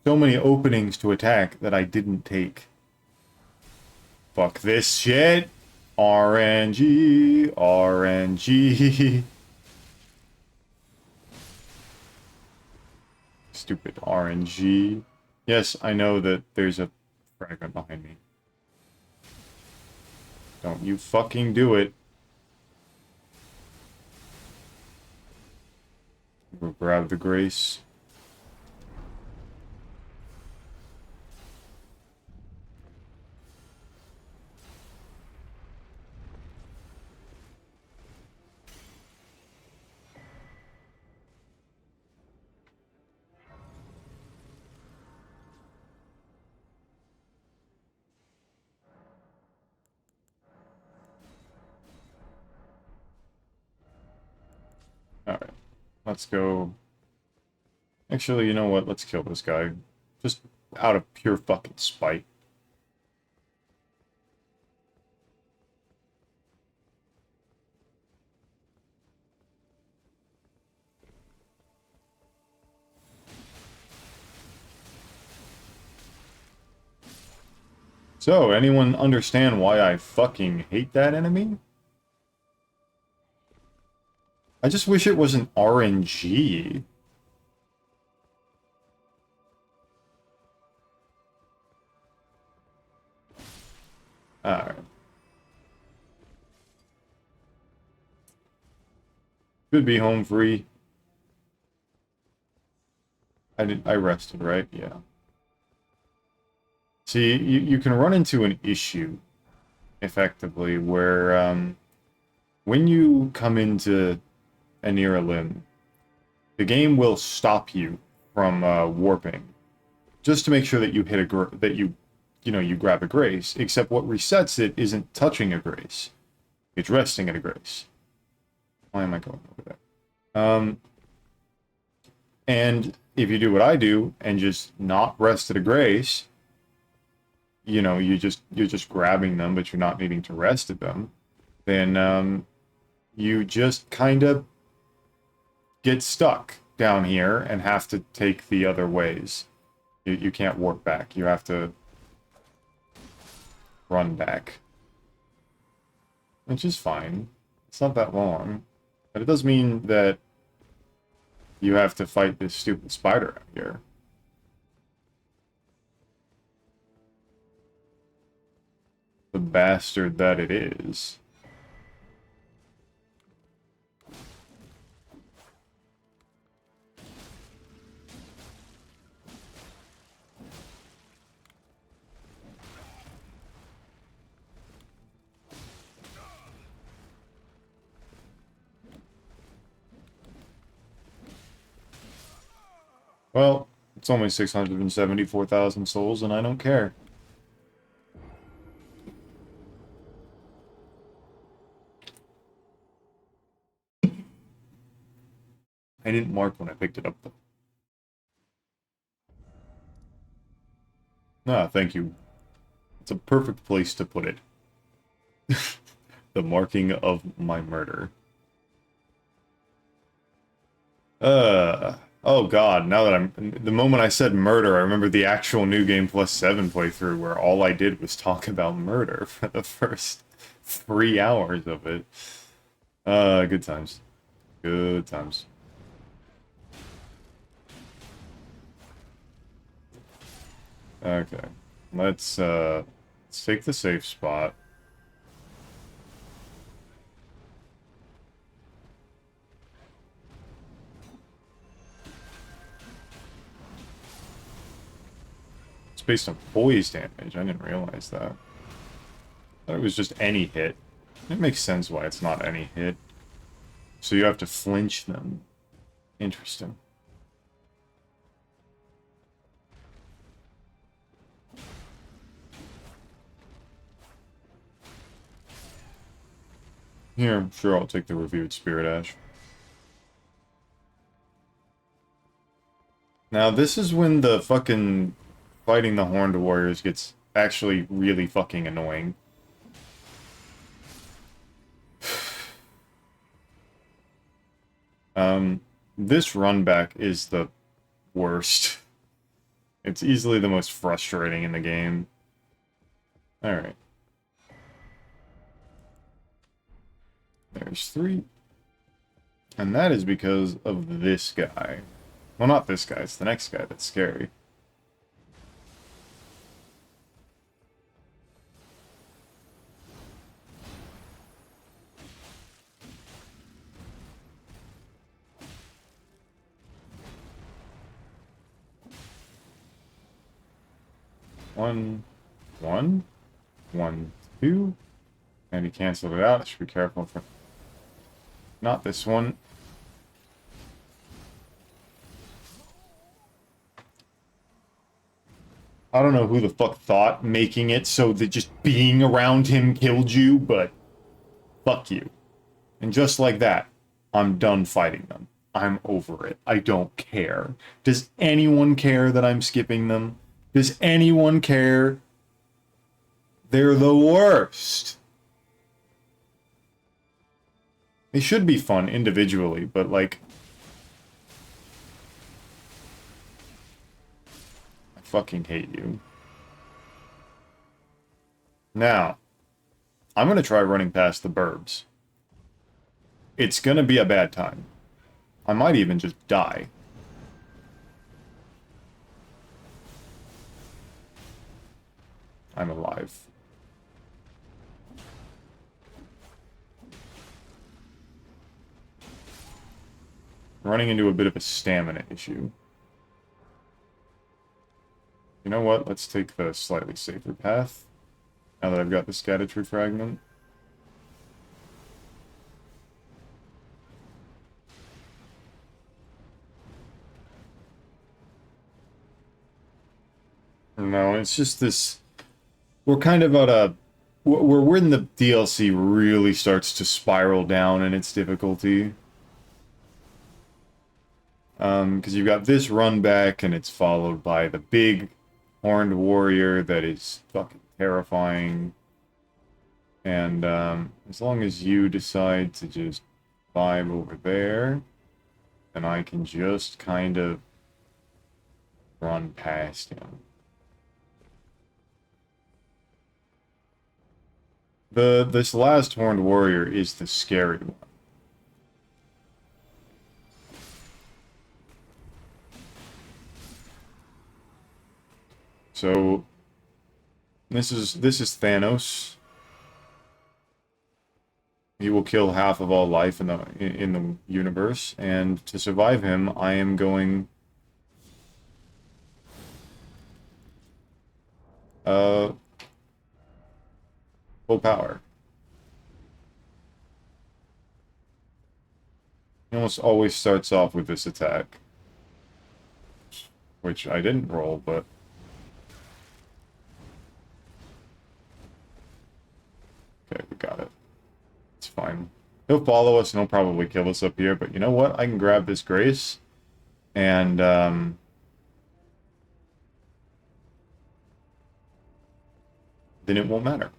So many openings to attack that I didn't take. Fuck this shit. RNG. RNG. Stupid RNG. Yes, I know that there's a fragment behind me. Don't you fucking do it. We'll grab the grace. Alright. Let's go. Actually, you know what? Let's kill this guy. Just out of pure fucking spite. So, anyone understand why I fucking hate that enemy? I just wish it wasn't RNG. Alright. Should be home free. I rested, right? Yeah. See, you can run into an issue, effectively, where, when you come into a near a limb, the game will stop you from, warping. Just to make sure that you hit that you grab a grace, except what resets it isn't touching a grace. It's resting at a grace. Why am I going over there? And if you do what I do and just not rest at a grace, you're just grabbing them, but you're not needing to rest at them, then you just kind of get stuck down here and have to take the other ways. You can't warp back. You have to run back. Which is fine. It's not that long. But it does mean that you have to fight this stupid spider out here. The bastard that it is. Well, it's only 674,000 souls, and I don't care. I didn't mark when I picked it up, though. Ah, thank you. It's a perfect place to put it. The marking of my murder. Oh god, now that the moment I said murder, I remember the actual New Game Plus 7 playthrough where all I did was talk about murder for the first 3 hours of it. Good times. Good times. Okay. Let's take the safe spot. It's based on poise damage. I didn't realize that. I thought it was just any hit. It makes sense why it's not any hit. So you have to flinch them. Interesting. Here, sure, I'll take the revered Spirit Ash. Now, this is when the fucking fighting the Horned Warriors gets actually really fucking annoying. This run back is the worst. It's easily the most frustrating in the game. Alright. There's 3. And that is because of this guy. Well, not this guy, it's the next guy that's scary. One, 2. And he canceled it out. I should be careful for... Not this one. I don't know who the fuck thought making it so that just being around him killed you, but fuck you. And just like that, I'm done fighting them. I'm over it. I don't care. Does anyone care that I'm skipping them? Does anyone care? They're the worst. They should be fun individually, but like... I fucking hate you. Now, I'm gonna try running past the burbs. It's gonna be a bad time. I might even just die. I'm alive. Running into a bit of a stamina issue. You know what? Let's take the slightly safer path. Now that I've got the Erdtree fragment. No, it's just this... We're kind of at a... We're when the DLC really starts to spiral down in its difficulty. Because you've got this run back, and it's followed by the big horned warrior that is fucking terrifying. And as long as you decide to just vibe over there, then I can just kind of run past him. This last horned warrior is the scary one. So this is Thanos. He will kill half of all life in the universe, and to survive him, I am going full power. He almost always starts off with this attack, which I didn't roll, but okay, we got it. It's fine. He'll follow us and he'll probably kill us up here, but you know what? I can grab this Grace, and then it won't matter.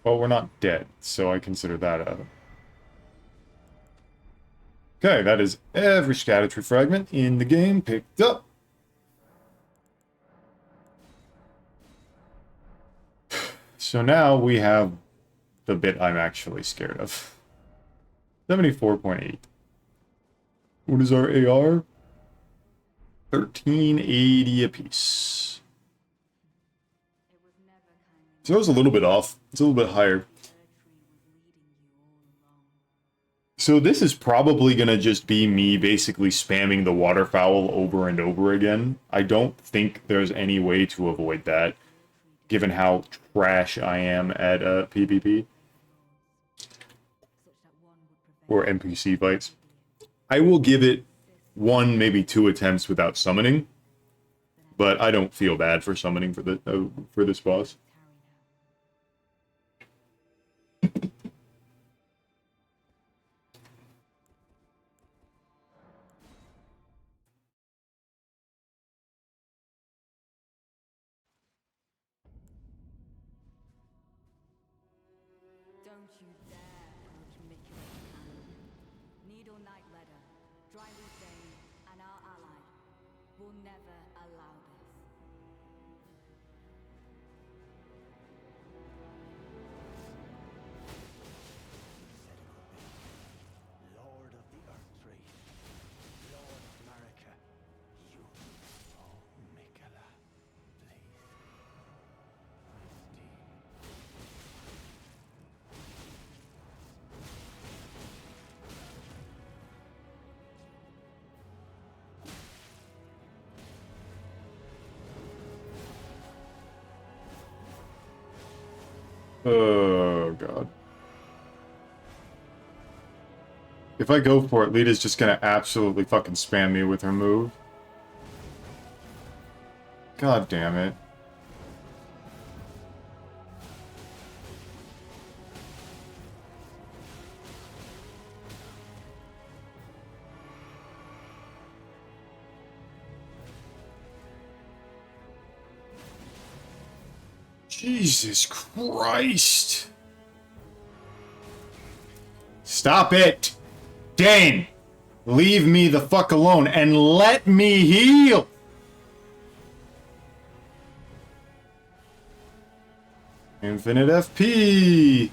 Well, we're not dead, so I consider that a... Okay, that is every Erdtree fragment in the game picked up. So now we have the bit I'm actually scared of. 74.8. What is our AR? 1380 apiece. So it was a little bit off. It's a little bit higher. So this is probably going to just be me basically spamming the waterfowl over and over again. I don't think there's any way to avoid that, given how trash I am at PvP. Or NPC fights. I will give it 1, maybe 2 attempts without summoning, but I don't feel bad for summoning for this boss. Don't you dare approach Mikula Needle Knight Ledder, Dryleaf Dane, and our ally will never allow this. Lord of the Erdtree, Lord of America, you, oh Mikula, please, redeem. Oh, God. If I go for it, Lita's just gonna absolutely fucking spam me with her move. God damn it. Jesus Christ. Stop it! Dane! Leave me the fuck alone and let me heal! Infinite FP!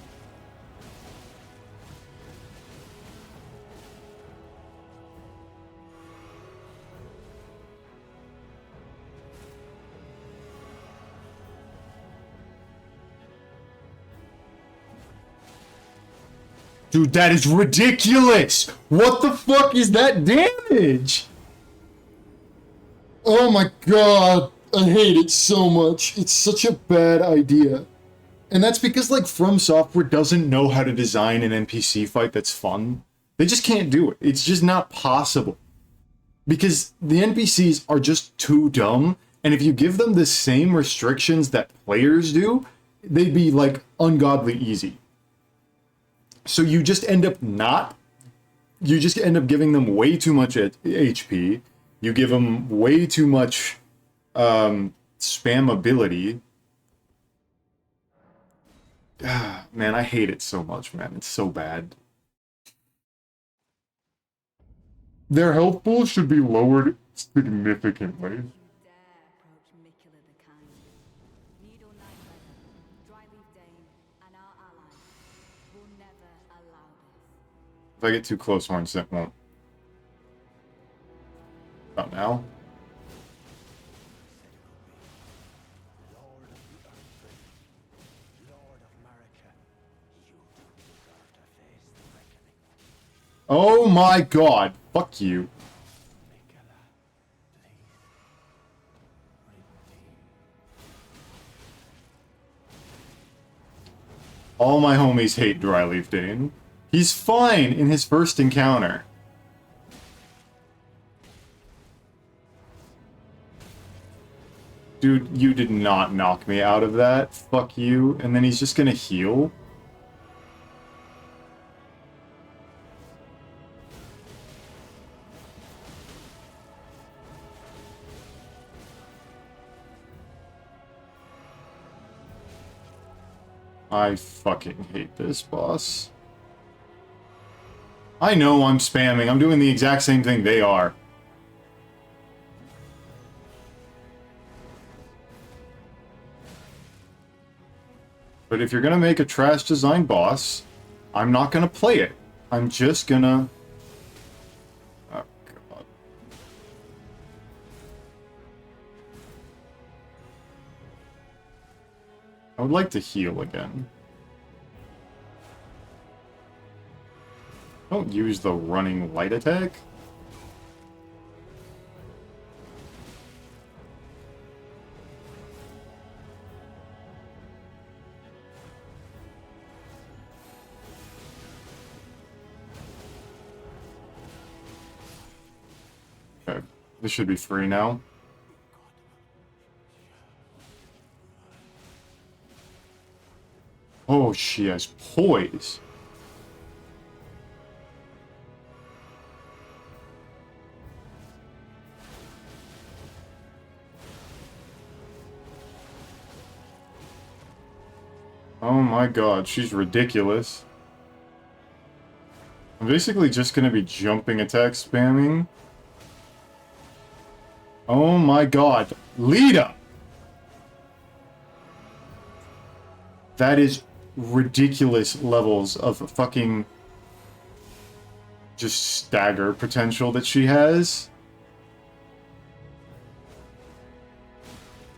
Dude, that is ridiculous! What the fuck is that damage? Oh my god, I hate it so much. It's such a bad idea. And that's because, like, From Software doesn't know how to design an NPC fight that's fun. They just can't do it. It's just not possible. Because the NPCs are just too dumb, and if you give them the same restrictions that players do, they'd be, like, ungodly easy. So you just end up giving them way too much HP. You give them way too much spam ability. Man, I hate it so much, man. It's so bad. Their health pool should be lowered significantly. Don't you dare approach Mikula the Kind. Needle Knight Ledder, Dryleaf Dane, and our ally will never allow this. If I get too close, one set won't. About now. Lord of the Erdtree, Lord of America, you deserve to face the reckoning. Oh my god. Fuck you. Mikula, please, redeem. All my homies hate Dryleaf Dane. He's fine in his first encounter. Dude, you did not knock me out of that. Fuck you. And then he's just gonna heal? I fucking hate this boss. I know I'm spamming. I'm doing the exact same thing they are. But if you're gonna make a trash design boss, I'm not gonna play it. I'm just gonna... Oh, God. I would like to heal again. Don't use the running light attack. Okay, this should be free now. Oh, she has poise. Oh my god, she's ridiculous. I'm basically just gonna be jumping attack spamming. Oh my god, Lita! That is ridiculous levels of fucking just stagger potential that she has.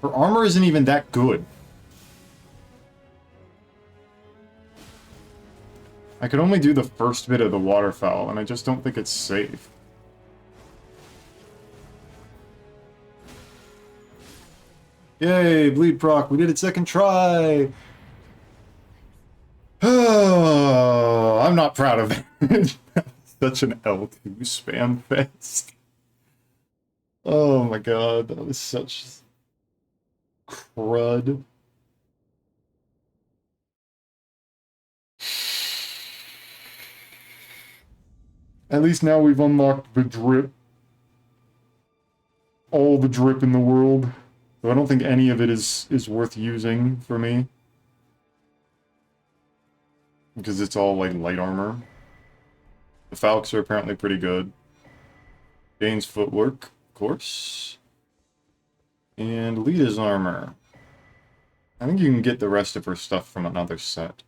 Her armor isn't even that good. I could only do the first bit of the waterfowl, and I just don't think it's safe. Yay, bleed proc, we did it second try! Oh, I'm not proud of it. Such an L2 spam fest. Oh my god, that was such crud. At least now we've unlocked the drip. All the drip in the world. So I don't think any of it is worth using for me. Because it's all, like, light armor. The Falcons are apparently pretty good. Dane's footwork, of course. And Lita's armor. I think you can get the rest of her stuff from another set.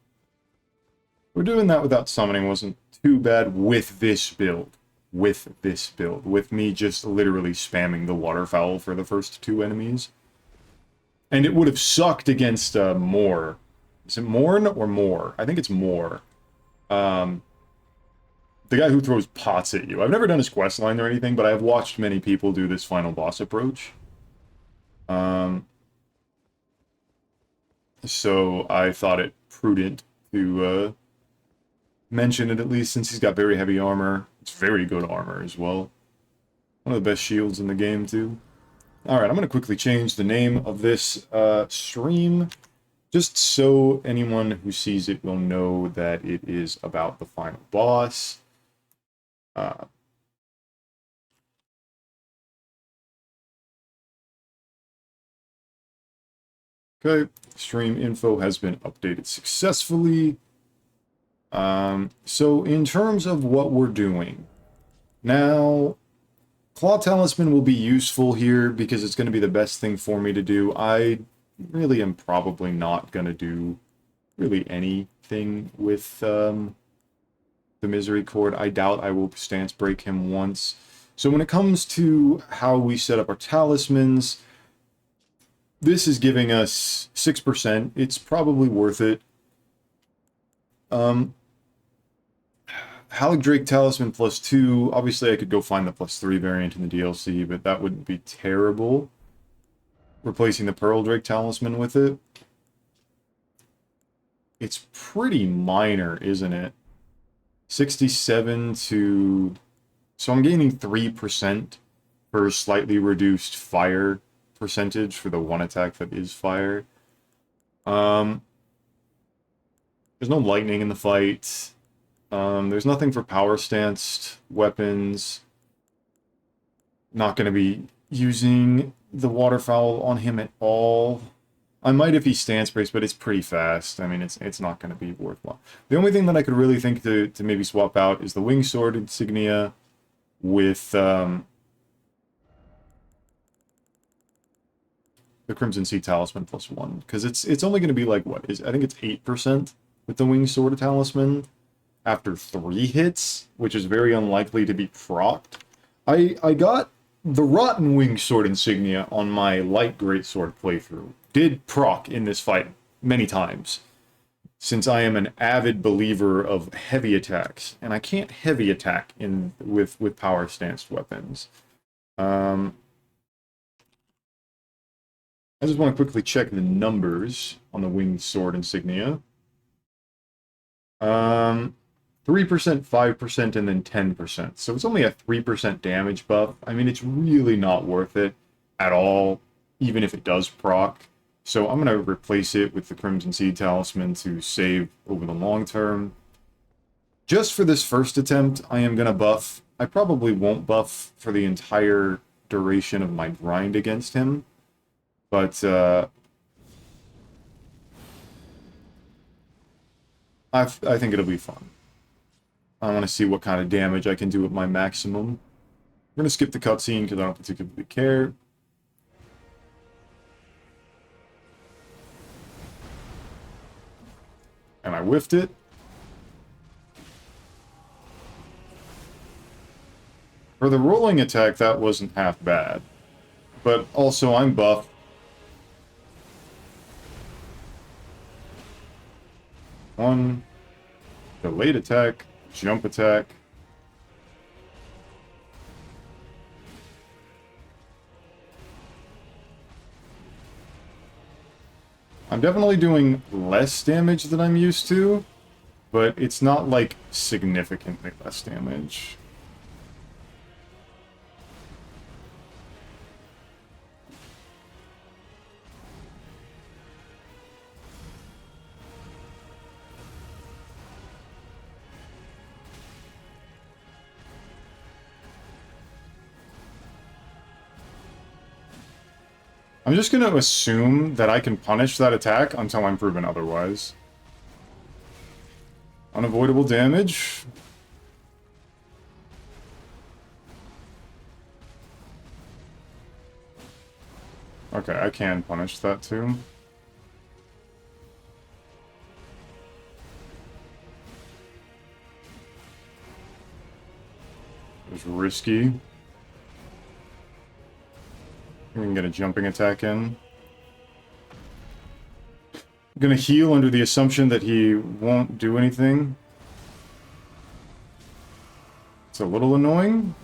We're doing that without summoning wasn't too bad with this build. With this build. With me just literally spamming the waterfowl for the first two enemies. And it would have sucked against Moore. Is it Morn or Moore? I think it's Moore. The guy who throws pots at you. I've never done his quest line or anything, but I've watched many people do this final boss approach. So I thought it prudent to mention it at least, since he's got very heavy armor. It's very good armor as well. One of the best shields in the game, too. Alright, I'm going to quickly change the name of this stream, just so anyone who sees it will know that it is about the final boss. Okay, stream info has been updated successfully. So in terms of what we're doing, now, Claw Talisman will be useful here because it's going to be the best thing for me to do. I really am probably not going to do really anything with the Misery Chord. I doubt I will stance break him once. So when it comes to how we set up our talismans, this is giving us 6%. It's probably worth it. Halleck Drake Talisman +2. Obviously, I could go find the +3 variant in the DLC, but that wouldn't be terrible. Replacing the Pearl Drake Talisman with it. It's pretty minor, isn't it? 67 to... So I'm gaining 3% for slightly reduced fire percentage for the one attack that is fire. There's no lightning in the fight. There's nothing for power stanced weapons. Not going to be using the waterfowl on him at all. I might if he stance breaks, but it's pretty fast. I mean, it's not going to be worthwhile. The only thing that I could really think to maybe swap out is the wing sword insignia with the Crimson Sea Talisman +1, because it's only going to be like what is I think it's 8% with the wing sword talisman after 3 hits, which is very unlikely to be procced. I got the Rotten Wing Sword insignia on my Light Greatsword playthrough. Did proc in this fight many times, since I am an avid believer of heavy attacks, and I can't heavy attack with power stanced weapons. I just want to quickly check the numbers on the Winged Sword insignia. 3%, 5%, and then 10%. So it's only a 3% damage buff. I mean, it's really not worth it at all, even if it does proc. So I'm going to replace it with the Crimson Sea Talisman to save over the long term. Just for this first attempt, I am going to buff. I probably won't buff for the entire duration of my grind against him. But, I think it'll be fun. I want to see what kind of damage I can do at my maximum. I'm going to skip the cutscene because I don't particularly care. And I whiffed it. For the rolling attack, that wasn't half bad. But also, I'm buff. One. Delayed attack. Jump attack. I'm definitely doing less damage than I'm used to, but it's not like significantly less damage. I'm just going to assume that I can punish that attack until I'm proven otherwise. Unavoidable damage. Okay, I can punish that too. It was risky. We can get a jumping attack in. I'm gonna heal under the assumption that he won't do anything. It's a little annoying.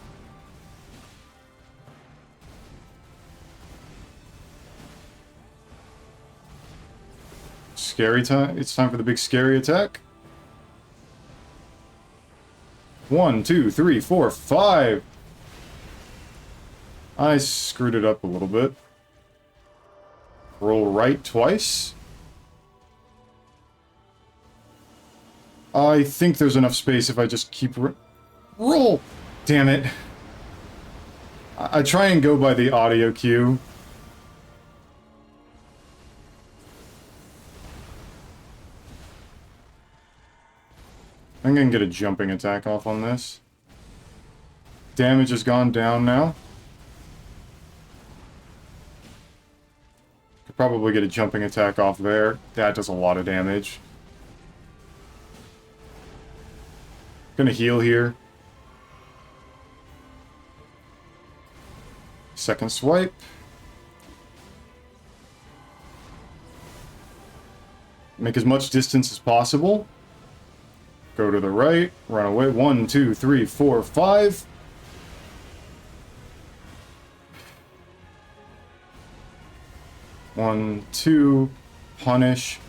Scary time. It's time for the big scary attack. 1, 2, 3, 4, 5. I screwed it up a little bit. Roll right twice. I think there's enough space if I just keep... Roll! Damn it. I try and go by the audio cue. I'm gonna get a jumping attack off on this. Damage has gone down now. Could probably get a jumping attack off there. That does a lot of damage. Gonna heal here. Second swipe. Make as much distance as possible. Go to the right, run away. 1, 2, 3, 4, 5. One, two, punish.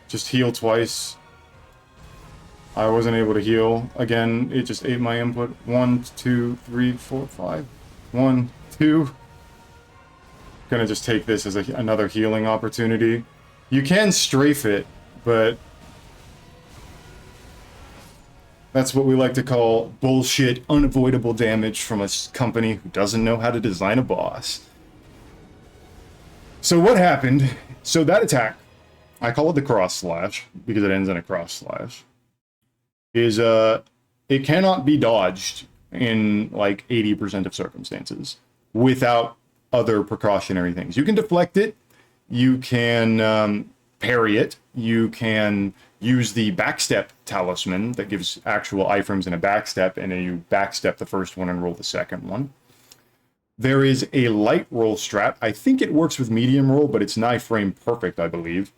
Just heal twice. I wasn't able to heal. Again, it just ate my input. 1, 2, 3, 4, 5. 1, 2. Gonna just take this as another healing opportunity. You can strafe it, but that's what we like to call bullshit, unavoidable damage from a company who doesn't know how to design a boss. So what happened? So that attack, I call it the cross slash because it ends in a cross slash, is it cannot be dodged in like 80% of circumstances without other precautionary things. You can deflect it, you can parry it, you can use the backstep talisman that gives actual iframes in a backstep, and then you backstep the first one and roll the second one. There is a light roll strat. I think it works with medium roll, but it's nigh frame perfect, I believe.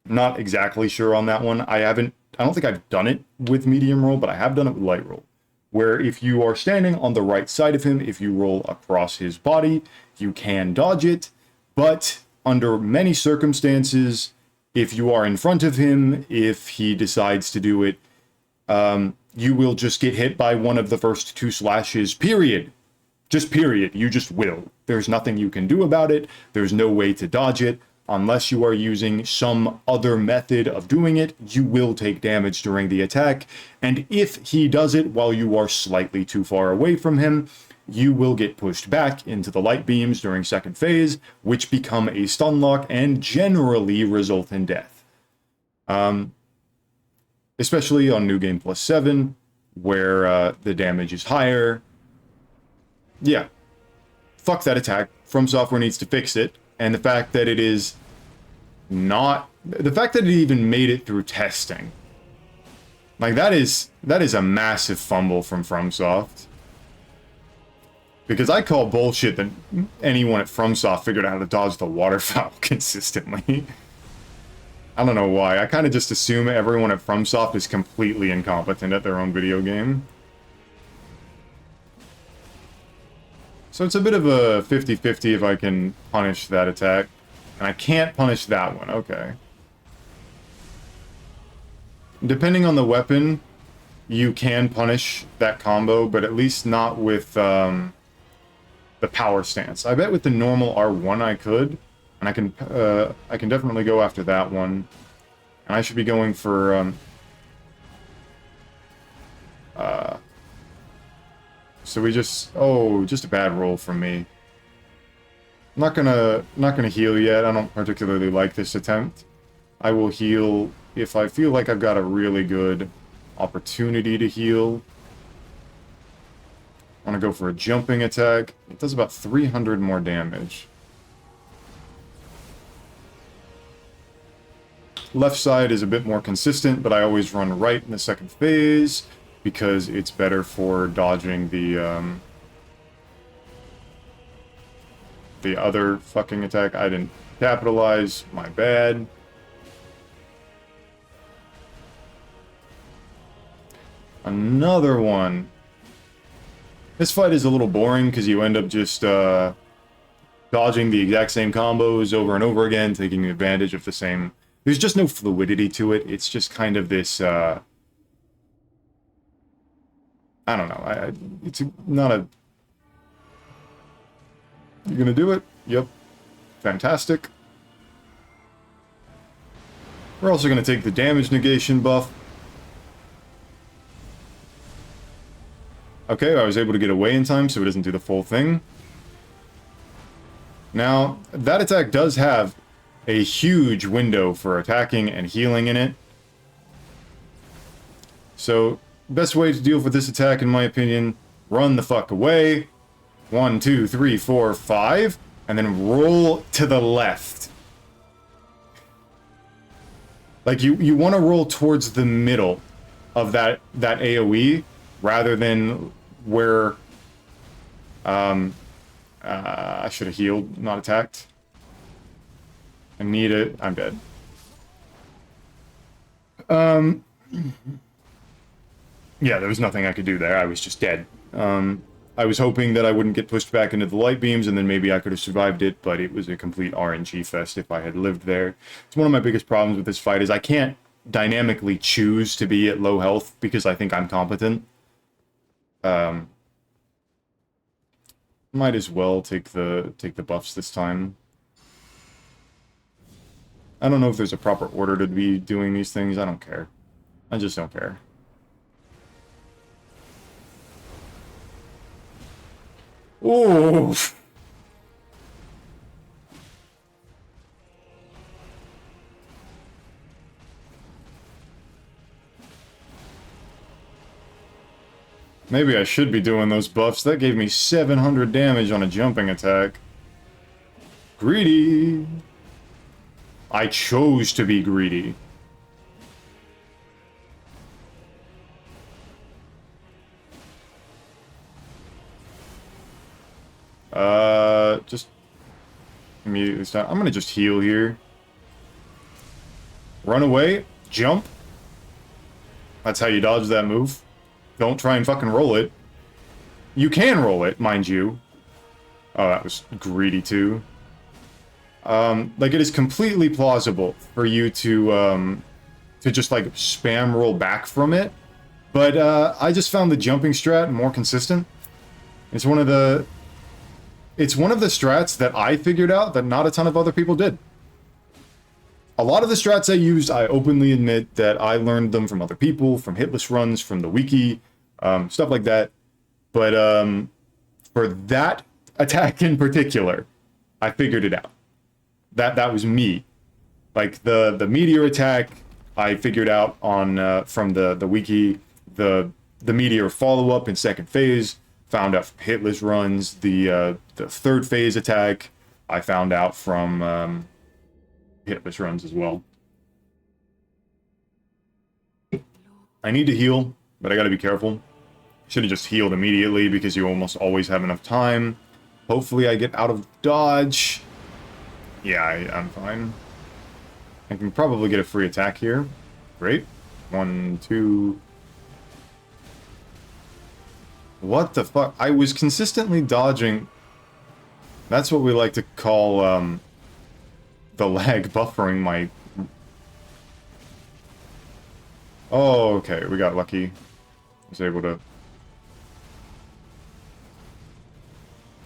Not exactly sure on that one. I don't think I've done it with medium roll, but I have done it with light roll. Where if you are standing on the right side of him, if you roll across his body, you can dodge it. But under many circumstances, if you are in front of him, if he decides to do it, you will just get hit by one of the first two slashes, period. Just period. You just will. There's nothing you can do about it. There's no way to dodge it. Unless you are using some other method of doing it, you will take damage during the attack. And if he does it while you are slightly too far away from him, you will get pushed back into the light beams during second phase, which become a stun lock and generally result in death. Especially on New Game Plus 7, where the damage is higher. Yeah. Fuck that attack. From Software needs to fix it. And the fact that it is not... The fact that it even made it through testing. Like, that is a massive fumble from FromSoft. Because I call bullshit that anyone at FromSoft figured out how to dodge the waterfowl consistently. I don't know why. I kind of just assume everyone at FromSoft is completely incompetent at their own video game. So it's a bit of a 50-50 if I can punish that attack. And I can't punish that one, okay. Depending on the weapon, you can punish that combo, but at least not with the power stance. I bet with the normal R1 I could, and I can definitely go after that one. And I should be going for so we just... Oh, just a bad roll from me. I'm not gonna heal yet. I don't particularly like this attempt. I will heal if I feel like I've got a really good opportunity to heal. I want to go for a jumping attack. It does about 300 more damage. Left side is a bit more consistent, but I always run right in the second phase because it's better for dodging the other fucking attack. I didn't capitalize, my bad. Another one. This fight is a little boring because you end up just dodging the exact same combos over and over again, taking advantage of the same... There's just no fluidity to it. It's just kind of this... I don't know. It's not a... You gonna do it? Yep. Fantastic. We're also gonna take the damage negation buff. Okay, I was able to get away in time, so it doesn't do the full thing. Now, that attack does have a huge window for attacking and healing in it. So, best way to deal with this attack, in my opinion, run the fuck away. 1, 2, 3, 4, 5, and then roll to the left. Like, you want to roll towards the middle of that AoE, rather than where... I should have healed, not attacked. I need it. I'm dead. Yeah, there was nothing I could do there. I was just dead. I was hoping that I wouldn't get pushed back into the light beams, and then maybe I could have survived it, but it was a complete RNG fest if I had lived there. It's one of my biggest problems with this fight, is I can't dynamically choose to be at low health because I think I'm competent. Might as well take the buffs this time. I don't know if there's a proper order to be doing these things. I don't care. I just don't care. Ooh. Maybe I should be doing those buffs. That gave me 700 damage on a jumping attack. Greedy! I chose to be greedy. Just immediately stop. I'm gonna just heal here. Run away, jump. That's how you dodge that move. Don't try and fucking roll it. You can roll it, mind you. Oh, that was greedy too. Like, it is completely plausible for you to just, like, spam roll back from it. But, I just found the jumping strat more consistent. It's one of the strats that I figured out that not a ton of other people did. A lot of the strats I used, I openly admit that I learned them from other people, from hitless runs, from the wiki, stuff like that. But, for that attack in particular, I figured it out. That was me. Like, the meteor attack, I figured out on, from the wiki. The meteor follow-up in second phase, found out from hitless runs. The third phase attack, I found out from, hitless runs as well. I need to heal, but I gotta be careful. Should have just healed immediately because you almost always have enough time. Hopefully I get out of dodge. Yeah, I'm fine. I can probably get a free attack here. Great. 1, 2... What the fuck? I was consistently dodging... That's what we like to call, the lag buffering my... Oh, okay, we got lucky. I was able to...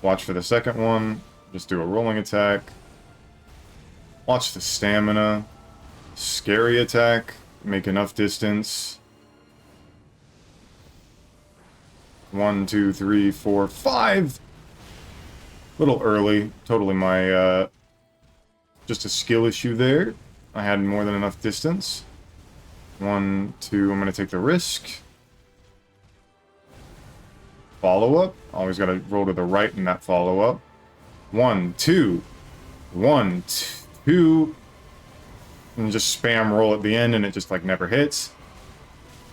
Watch for the second one. Just do a rolling attack. Watch the stamina. Scary attack. Make enough distance. 1, 2, 3, 4, 5! Little early. Totally my, just a skill issue there. I had more than enough distance. 1, 2, I'm gonna take the risk. Follow-up. Always gotta roll to the right in that follow-up. 1, 2. 1, 2. And just spam roll at the end and it just, like, never hits.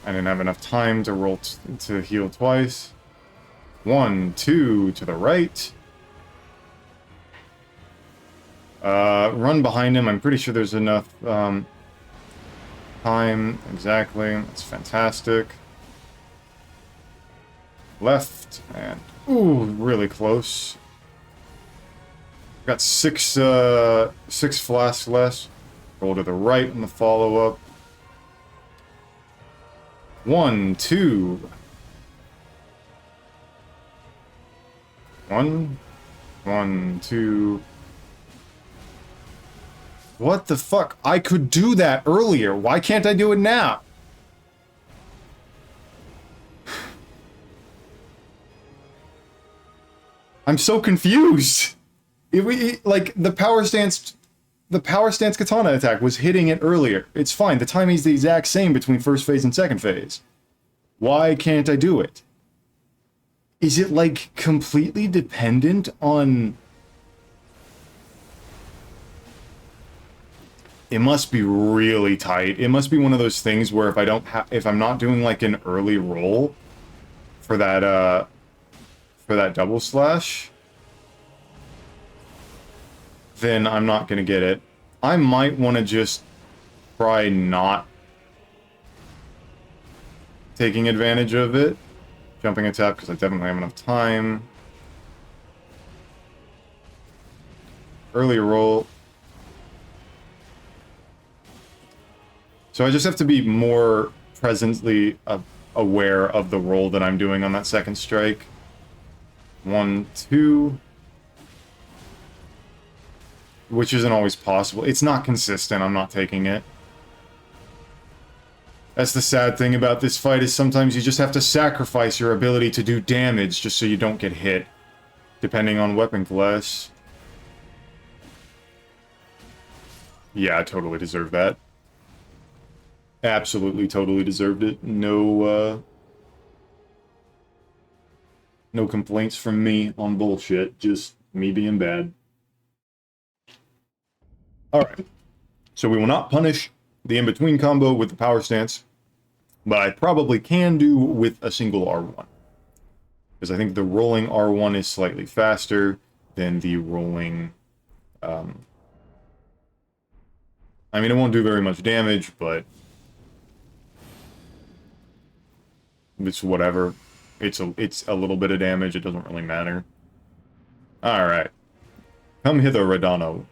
I didn't have enough time to roll to heal twice. 1, 2 to the right. Run behind him. I'm pretty sure there's enough time. Exactly. That's fantastic. Left and ooh, really close. Got six flasks less. Roll to the right in the follow-up. 1, 2. 1, 1, 2. What the fuck? I could do that earlier. Why can't I do it now? I'm so confused. Like, the power stance katana attack was hitting it earlier. It's fine. The timing's the exact same between first phase and second phase. Why can't I do it? Is it, like, completely dependent on... It must be really tight. It must be one of those things where if I'm not doing, like, an early roll for that double slash, then I'm not gonna get it. I might want to just try not taking advantage of it. Jumping attack, because I definitely have enough time. Early roll. So I just have to be more presently aware of the roll that I'm doing on that second strike. 1, 2. Which isn't always possible. It's not consistent. I'm not taking it. That's the sad thing about this fight, is sometimes you just have to sacrifice your ability to do damage just so you don't get hit, depending on weapon class. Yeah, I totally deserve that. Absolutely, totally deserved it. No, No complaints from me on bullshit, just me being bad. Alright, so we will not punish the in-between combo with the power stance, but I probably can do with a single R1. Because I think the rolling R1 is slightly faster than the rolling... I mean, it won't do very much damage, but... it's whatever. It's a little bit of damage, it doesn't really matter. Alright. Come hither, Radano.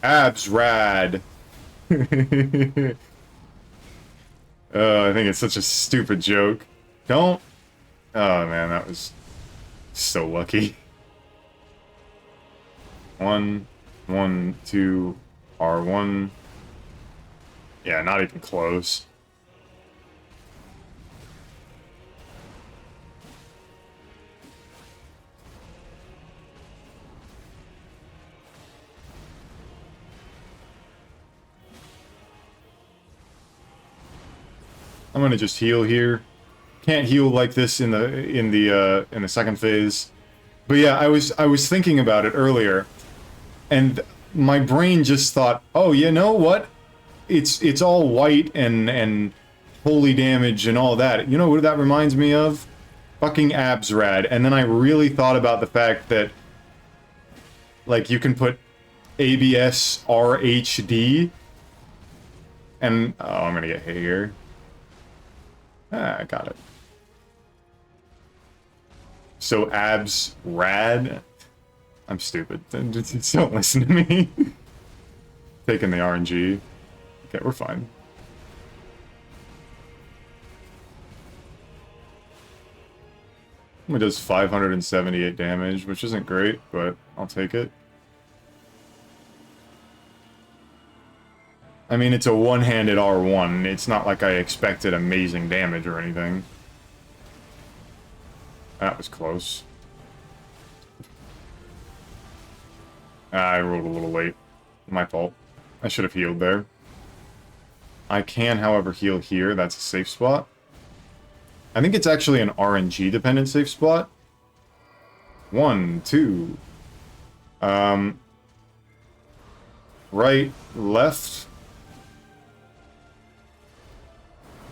Abs rad. I think it's such a stupid joke. Don't. Oh man, that was so lucky. 1, 1, 2, R1. Yeah, not even close. I'm gonna just heal here. Can't heal like this in the second phase. But yeah, I was thinking about it earlier, and my brain just thought, oh, you know what? It's all white and holy damage and all that. You know what that reminds me of? Fucking abs rad. And then I really thought about the fact that, like, you can put ABS RHD, and oh, I'm gonna get hit here. Ah, I got it. So abs rad? I'm stupid. Just don't listen to me. Taking the RNG. Okay, we're fine. It does 578 damage, which isn't great, but I'll take it. I mean, it's a one-handed R1. It's not like I expected amazing damage or anything. That was close. I rolled a little late. My fault. I should have healed there. I can, however, heal here. That's a safe spot. I think it's actually an RNG-dependent safe spot. 1, 2. Right, left.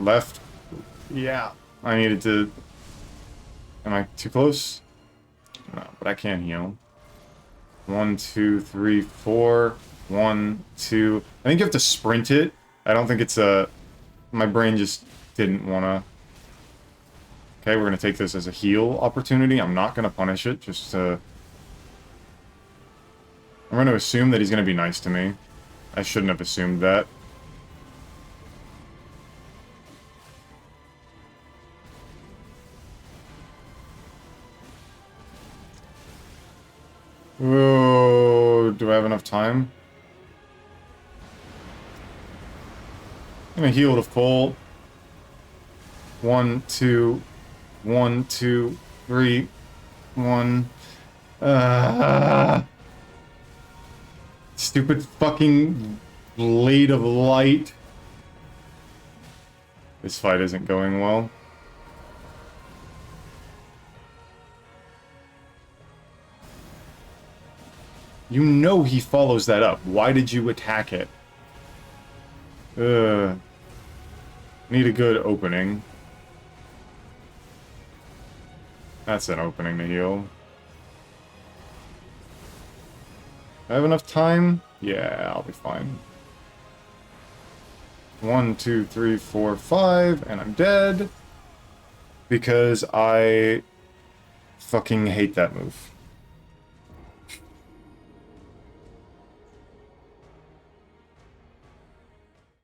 Left. Yeah. I needed to... Am I too close? No, but I can heal. 1, 2, 3, 4. 1, 2. I think you have to sprint it. I don't think it's a... My brain just didn't want to... Okay, we're going to take this as a heal opportunity. I'm not going to punish it, just to... I'm going to assume that he's going to be nice to me. I shouldn't have assumed that. Oh, do I have enough time? I'm gonna heal to full. 1, 2, 1, 2, 3, 1. Stupid fucking blade of light. This fight isn't going well. You know he follows that up. Why did you attack it? Need a good opening. That's an opening to heal. I have enough time? Yeah, I'll be fine. 1, 2, 3, 4, 5, and I'm dead. Because I fucking hate that move.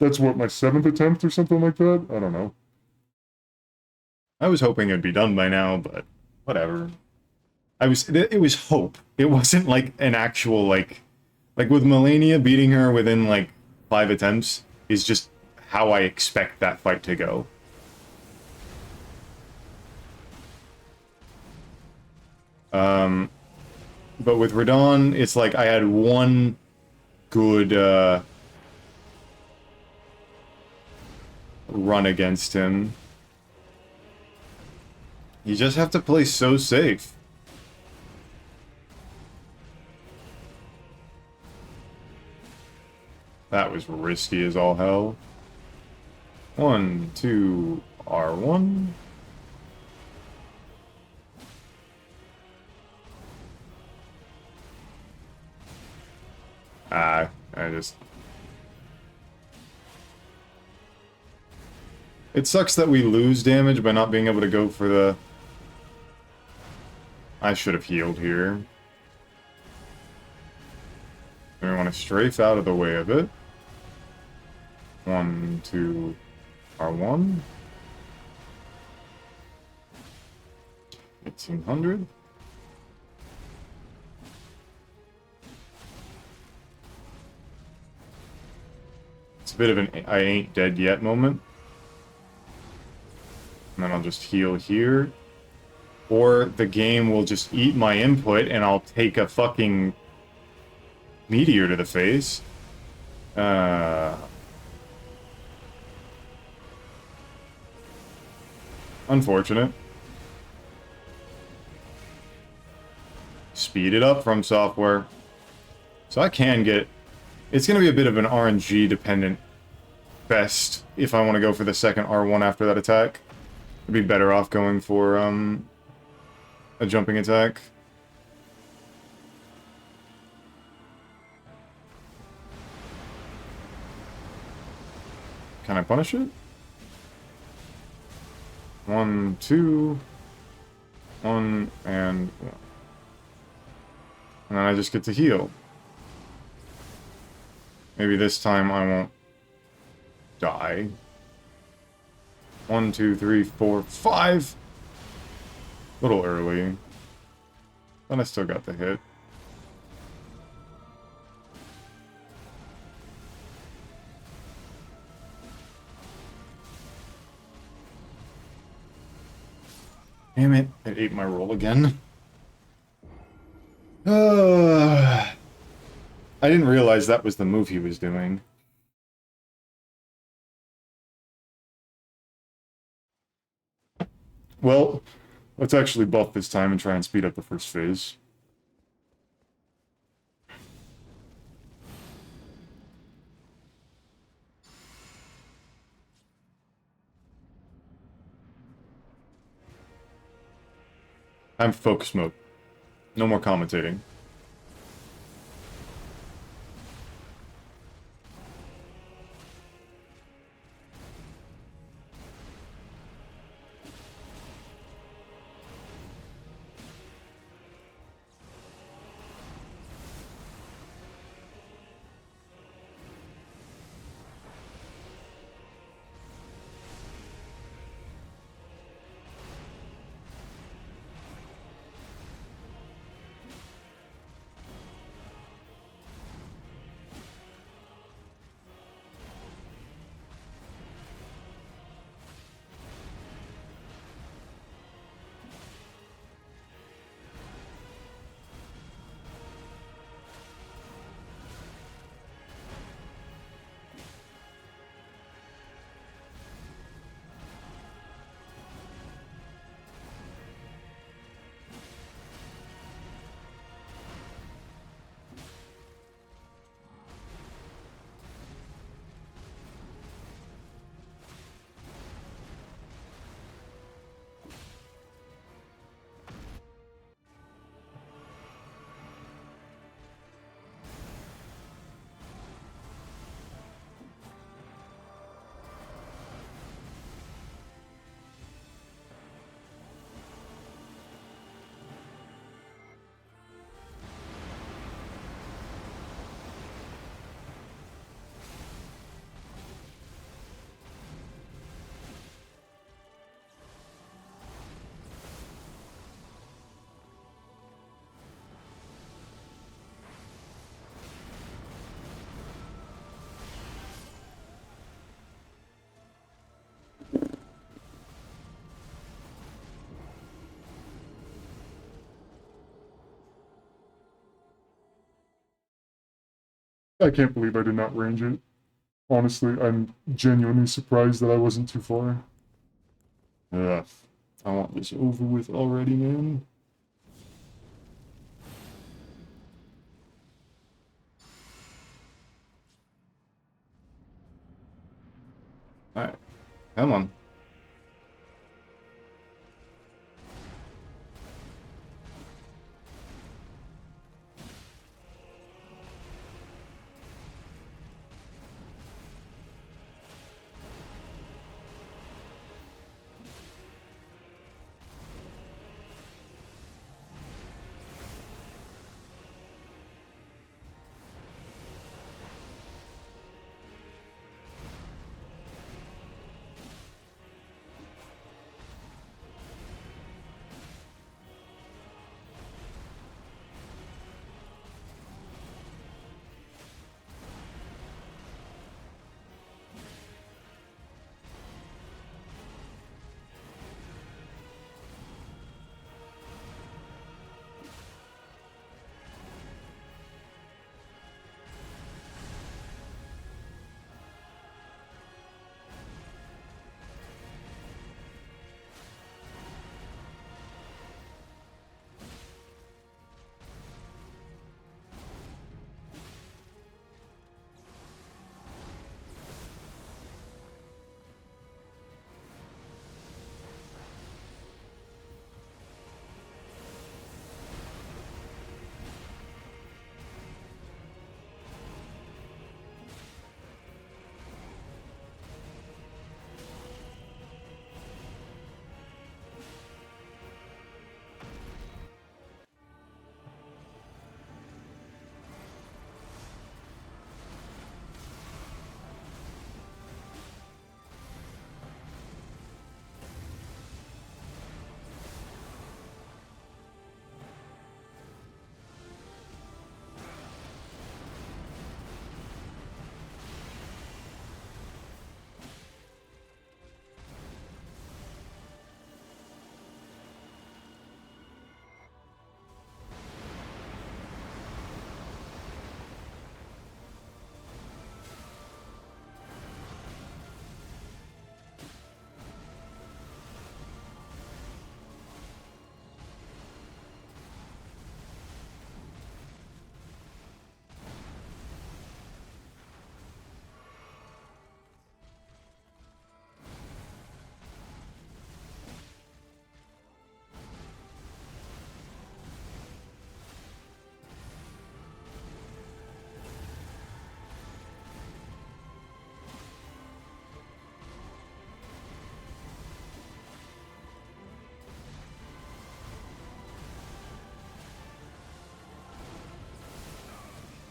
That's what, my 7th attempt or something like that? I don't know. I was hoping it'd be done by now, but whatever. It was hope. It wasn't like an actual, like with Melania, beating her within like 5 attempts is just how I expect that fight to go. But with Radon, it's like I had one good, run against him. You just have to play so safe. That was risky as all hell. 1, 2, R1. I just... It sucks that we lose damage by not being able to go for the... I should have healed here. We want to strafe out of the way of it. 1, 2, R1. 1800. It's a bit of an I ain't dead yet moment. And then I'll just heal here. Or the game will just eat my input and I'll take a fucking meteor to the face. Unfortunate. Speed it up from software. So I can get... It's going to be a bit of an RNG dependent fest if I want to go for the second R1 after that attack. I'd be better off going for a jumping attack. Can I punish it? 1, 2, 1, and 1. And then I just get to heal. Maybe this time I won't die. 1, 2, 3, 4, 5! A little early. But I still got the hit. Damn it, it ate my roll again. I didn't realize that was the move he was doing. Well, let's actually buff this time and try and speed up the first phase. I'm focus mode. No more commentating. I can't believe I did not range it. Honestly, I'm genuinely surprised that I wasn't too far. Ugh. I want this over with already, man. Alright, come on.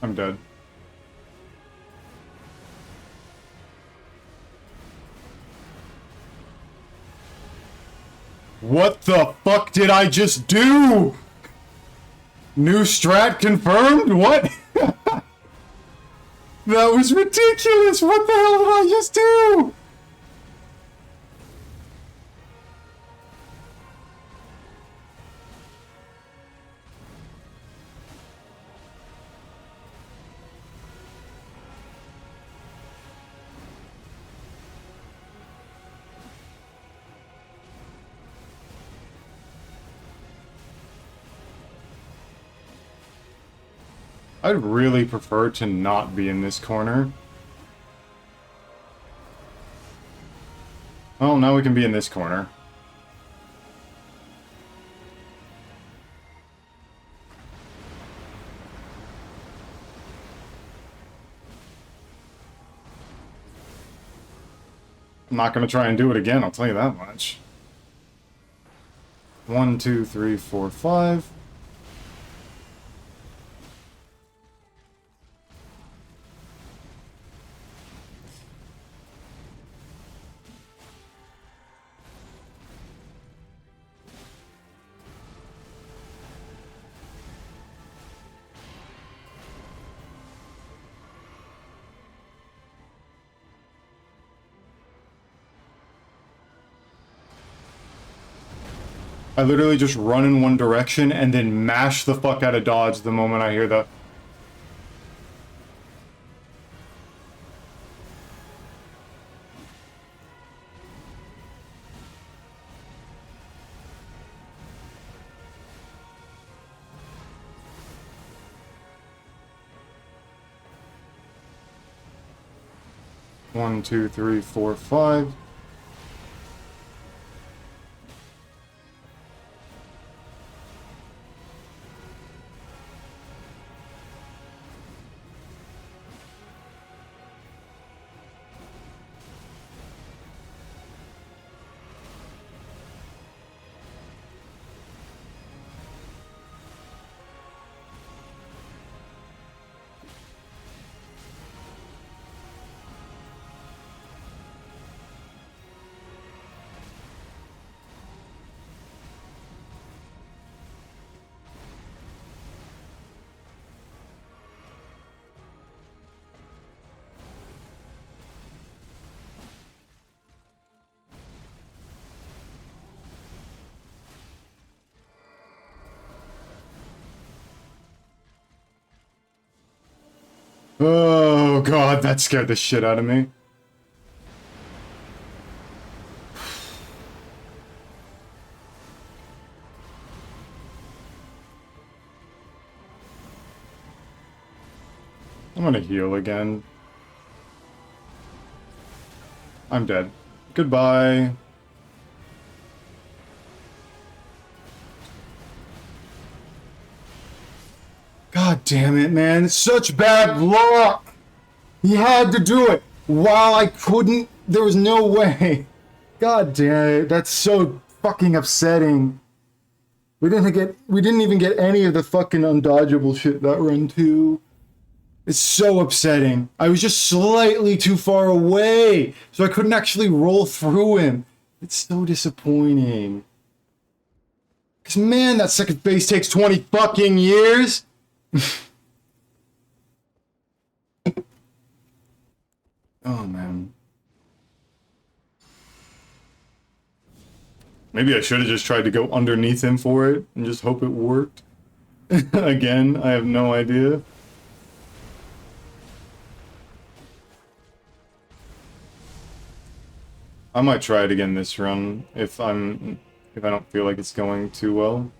I'm dead. What the fuck did I just do? New strat confirmed? What? That was ridiculous! What the hell did I just do? I'd really prefer to not be in this corner. Oh, now we can be in this corner. I'm not gonna try and do it again, I'll tell you that much. 1, 2, 3, 4, 5. I literally just run in one direction and then mash the fuck out of dodge the moment I hear the... 1, 2, 3, 4, 5. Oh god, that scared the shit out of me. I'm gonna heal again. I'm dead. Goodbye. God damn it, man. It's such bad luck! He had to do it while I couldn't. There was no way. God damn it. That's so fucking upsetting. We didn't even get any of the fucking undodgeable shit that run too. It's so upsetting. I was just slightly too far away, so I couldn't actually roll through him. It's so disappointing. Cause man, that second phase takes 20 fucking years. Oh man. Maybe I should have just tried to go underneath him for it and just hope it worked. Again, I have no idea. I might try it again this run if I don't feel like it's going too well.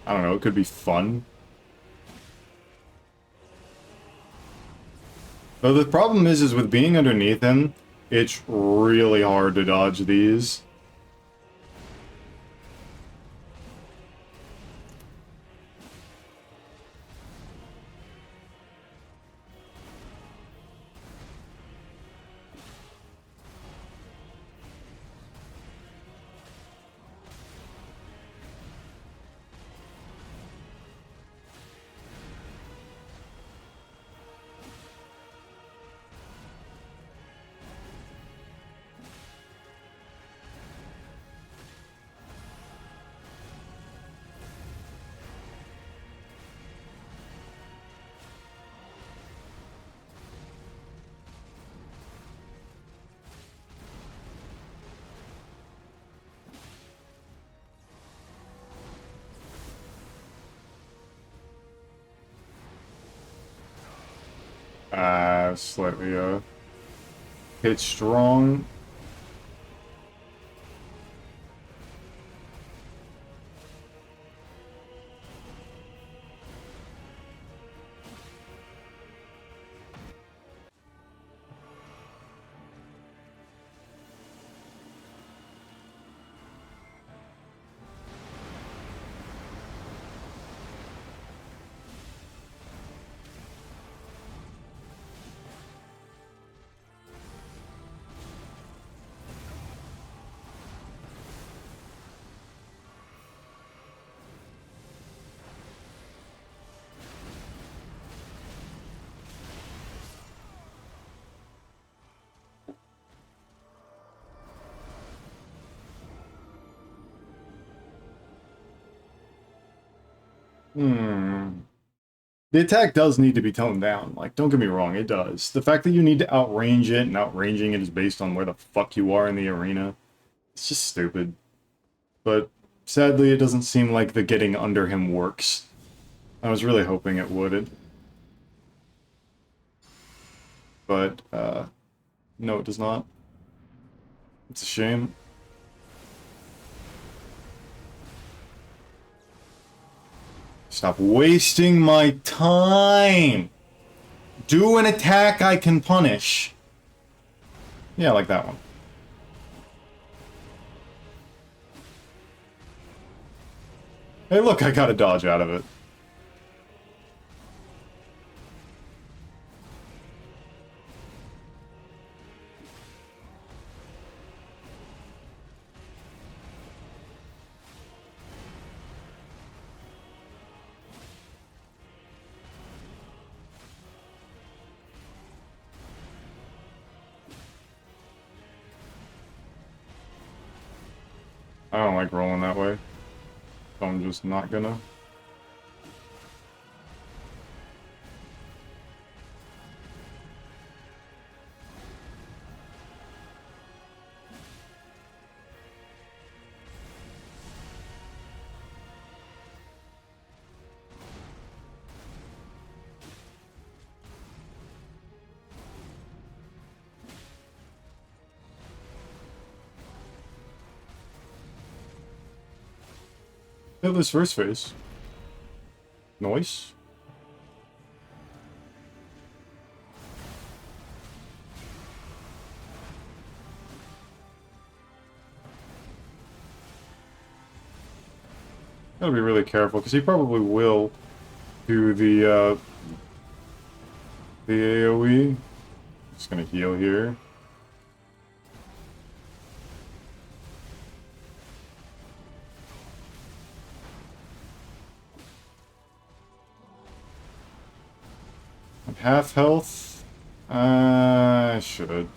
I don't know, it could be fun. But the problem is with being underneath him, it's really hard to dodge these. Slightly, hit strong. The attack does need to be toned down. Like, don't get me wrong, it does. The fact that you need to outrange it and outranging it is based on where the fuck you are in the arena, it's just stupid. But sadly, it doesn't seem like the getting under him works. I was really hoping it would. But, no, it does not. It's a shame. Stop wasting my time! Do an attack I can punish. Yeah, like that one. Hey, look, I got a dodge out of it. I don't like rolling that way, so I'm just not gonna. Hit this first phase. Nice. Gotta be really careful, because he probably will do the AoE. Just gonna heal here. I'm half health. I should.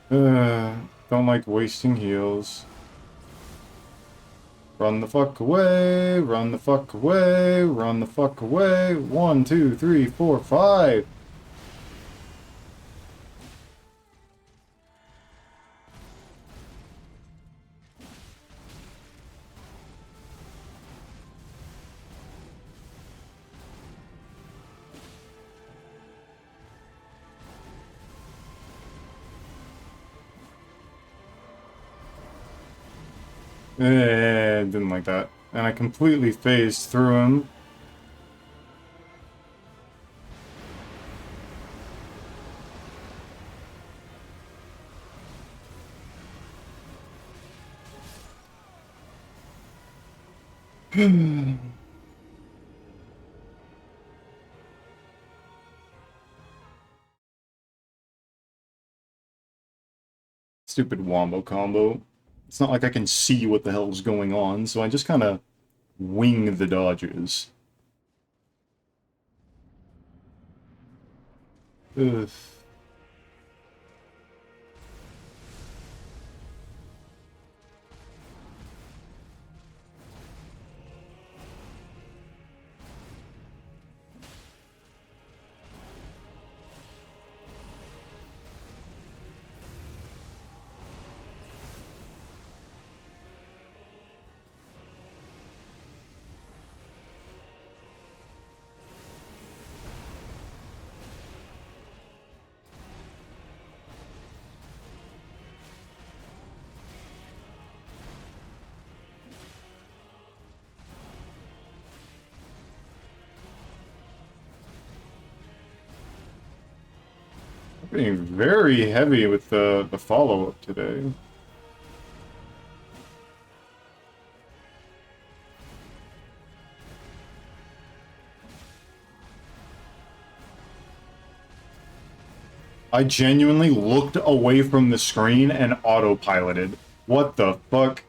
Don't like wasting heals. Run the fuck away, run the fuck away, run the fuck away. 1, 2, 3, 4, 5. Didn't like that. And I completely phased through him. Stupid wombo combo. It's not like I can see what the hell's going on, so I just kind of wing the dodges. Ugh. Being very heavy with the follow-up today. I genuinely looked away from the screen and autopiloted. What the fuck?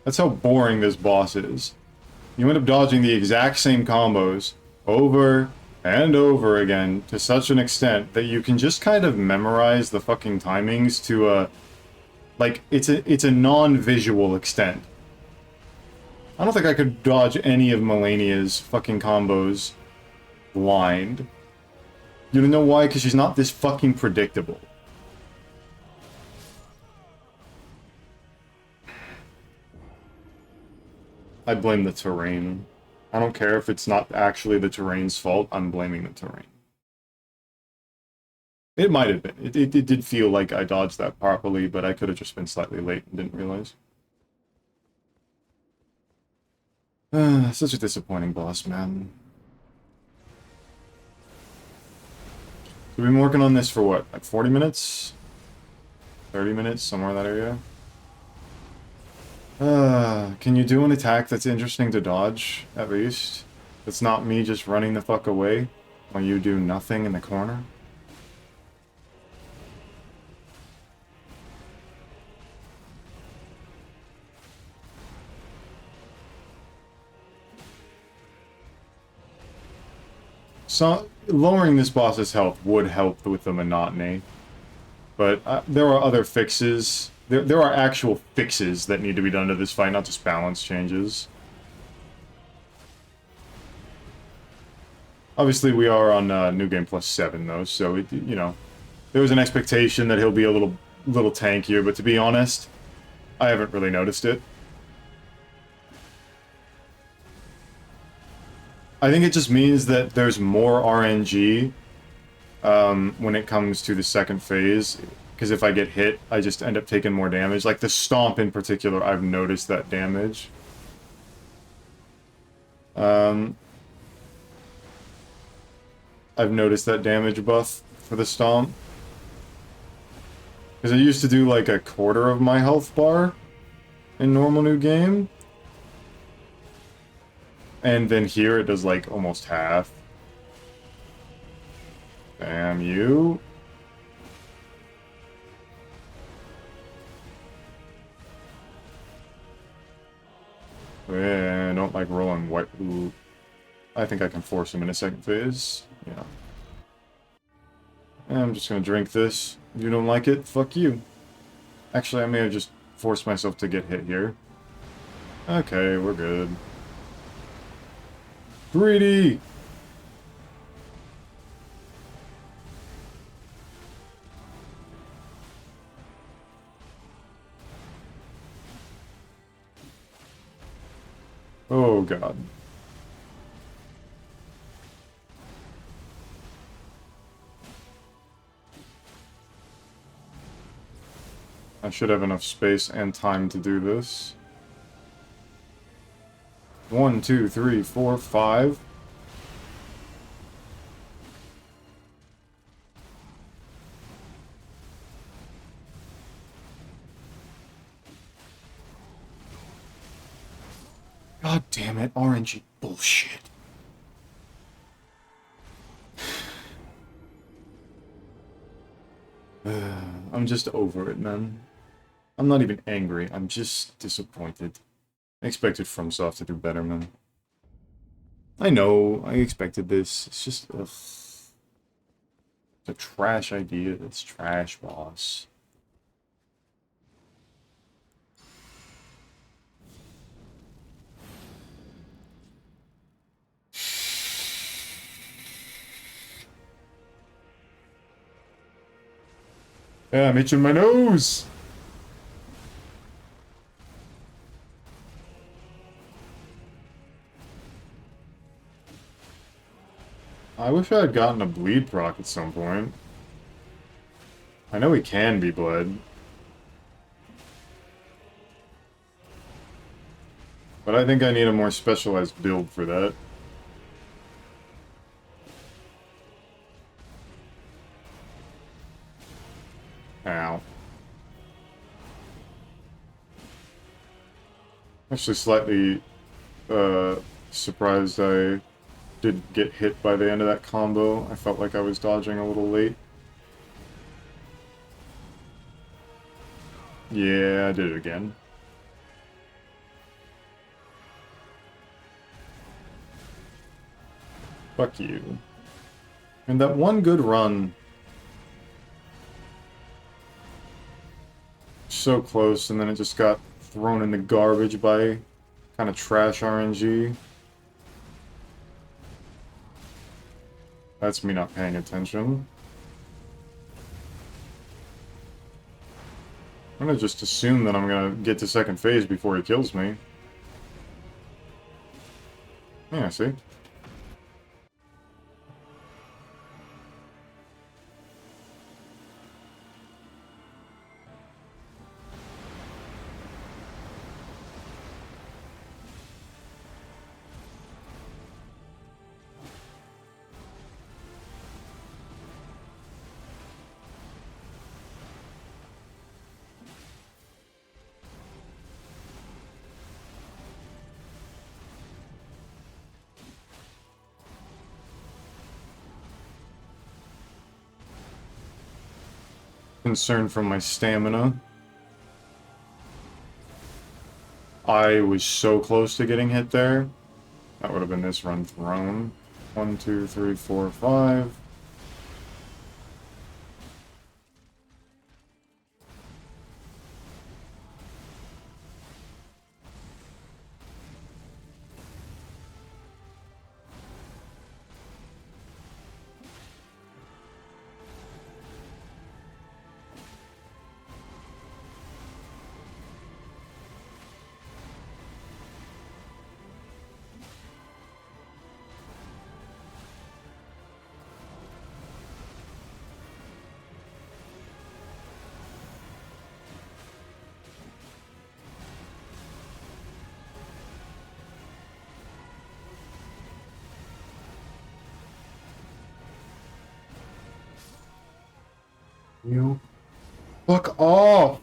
That's how boring this boss is. You end up dodging the exact same combos over and over again to such an extent that you can just kind of memorize the fucking timings to a... like, it's a non-visual extent. I don't think I could dodge any of Melania's fucking combos blind. You know why? Because she's not this fucking predictable. I blame the terrain. I don't care if it's not actually the terrain's fault, I'm blaming the terrain. It might have been. It did feel like I dodged that properly, but I could have just been slightly late and didn't realize. Such a disappointing boss, man. We've been working on this for what, like 40 minutes? 30 minutes, somewhere in that area? Can you do an attack that's interesting to dodge, at least? It's not me just running the fuck away while you do nothing in the corner? So, lowering this boss's health would help with the monotony. But there are other fixes. There are actual fixes that need to be done to this fight, not just balance changes. Obviously, we are on New Game Plus 7, though, so, you know, there was an expectation that he'll be a little tankier, but to be honest, I haven't really noticed it. I think it just means that there's more RNG when it comes to the second phase, because if I get hit, I just end up taking more damage. Like the Stomp in particular, I've noticed that damage. I've noticed that damage buff for the Stomp. Because I used to do like a quarter of my health bar in normal new game. And then here it does like almost half. Damn you. Yeah, I don't like rolling white. Ooh. I think I can force him in a second phase. Yeah. And I'm just gonna drink this. If you don't like it, fuck you. Actually, I may have just forced myself to get hit here. Okay, we're good. Greedy! Oh god. I should have enough space and time to do this. 1, 2, 3, 4, 5. God damn it, RNG bullshit. I'm just over it, man. I'm not even angry, I'm just disappointed. I expected FromSoft to do better, man. I know, I expected this. It's just it's a trash idea. It's trash, boss. Yeah, I'm itching my nose! I wish I had gotten a bleed proc at some point. I know he can be bled. But I think I need a more specialized build for that. Ow. Actually slightly surprised I did get hit by the end of that combo. I felt like I was dodging a little late. Yeah, I did it again. Fuck you. And that one good run. So close, and then it just got thrown in the garbage by kind of trash RNG. That's me not paying attention. I'm gonna just assume that I'm gonna get to second phase before he kills me. Yeah, see? concerned for my stamina. I was so close to getting hit there. That would have been this run thrown. 1, 2, 3, 4, 5. You fuck off!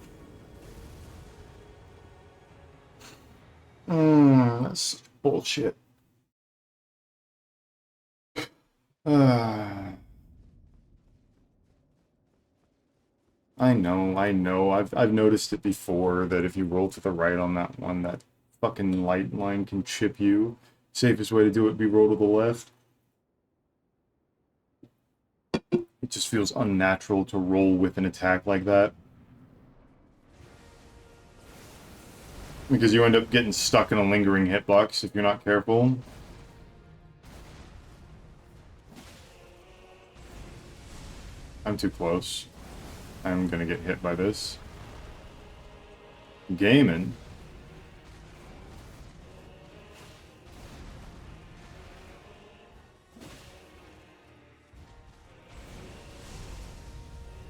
That's bullshit. Uh, I know. I've noticed it before that if you roll to the right on that one, that fucking light line can chip you. Safest way to do it would be roll to the left. It just feels unnatural to roll with an attack like that. Because you end up getting stuck in a lingering hitbox if you're not careful. I'm too close. I'm gonna get hit by this. Gaming.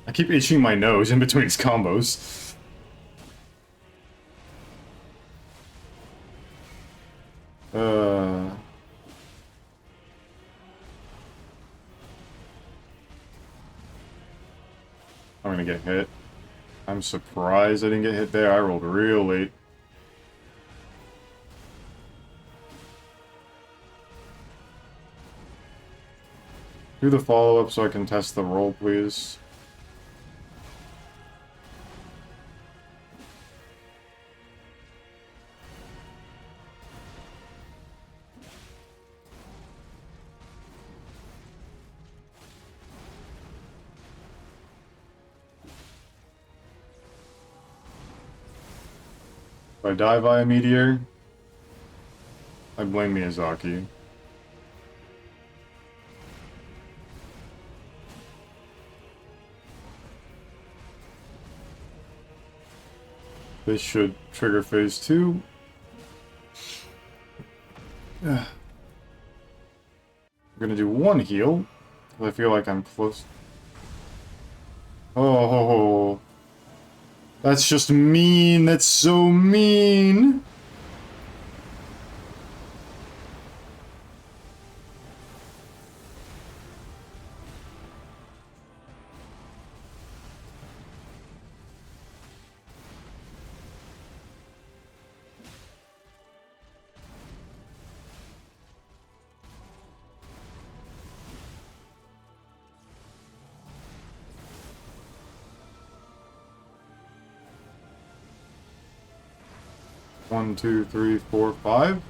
I keep itching my nose in between his combos. I'm gonna get hit. I'm surprised I didn't get hit there. I rolled real late. Do the follow-up so I can test the roll, please. If I die via meteor, I blame Miyazaki. This should trigger phase 2. I'm gonna do 1 heal. I feel like I'm close. Oh, that's just mean. That's so mean. One, two, three, four, 5.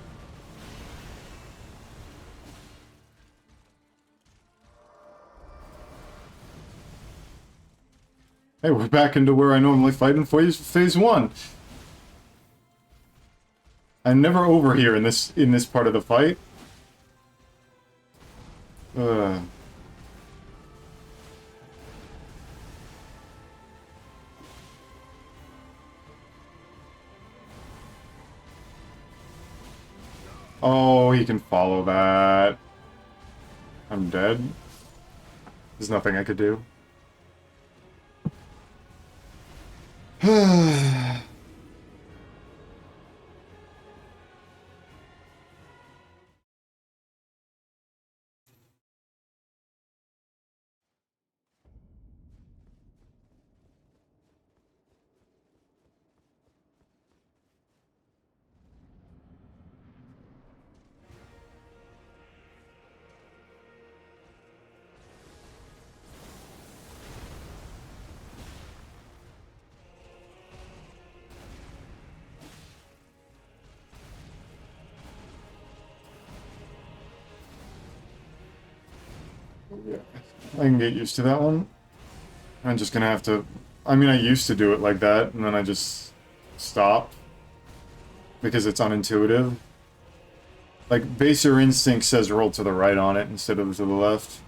Hey, we're back into where I normally fight in phase 1. I'm never over here in this part of the fight. Oh, he can follow that. I'm dead. There's nothing I could do. Yeah, I can get used to that one. I'm just gonna have to... I mean, I used to do it like that, and then I just stopped. Because it's unintuitive. Like, baser instinct says roll to the right on it instead of to the left.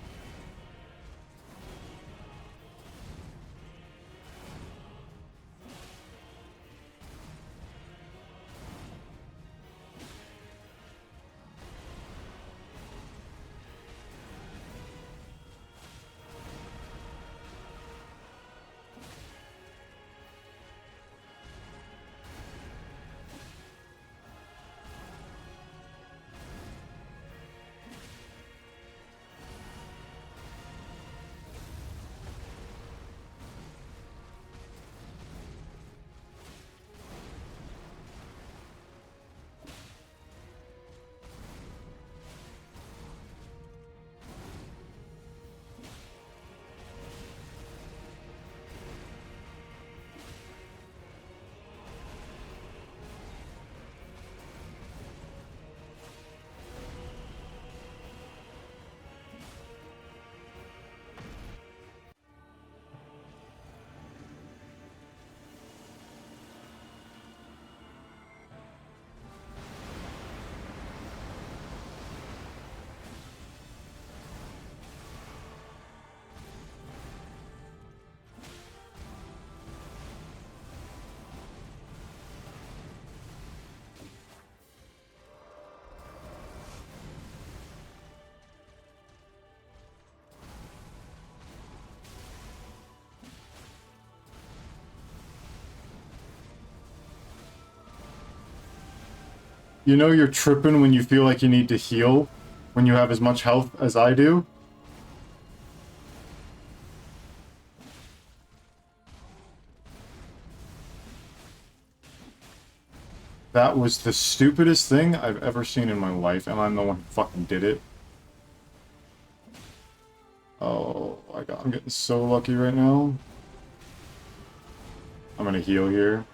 You know you're tripping when you feel like you need to heal when you have as much health as I do? That was the stupidest thing I've ever seen in my life, and I'm the one who fucking did it. Oh my god, I'm getting so lucky right now. I'm gonna heal here.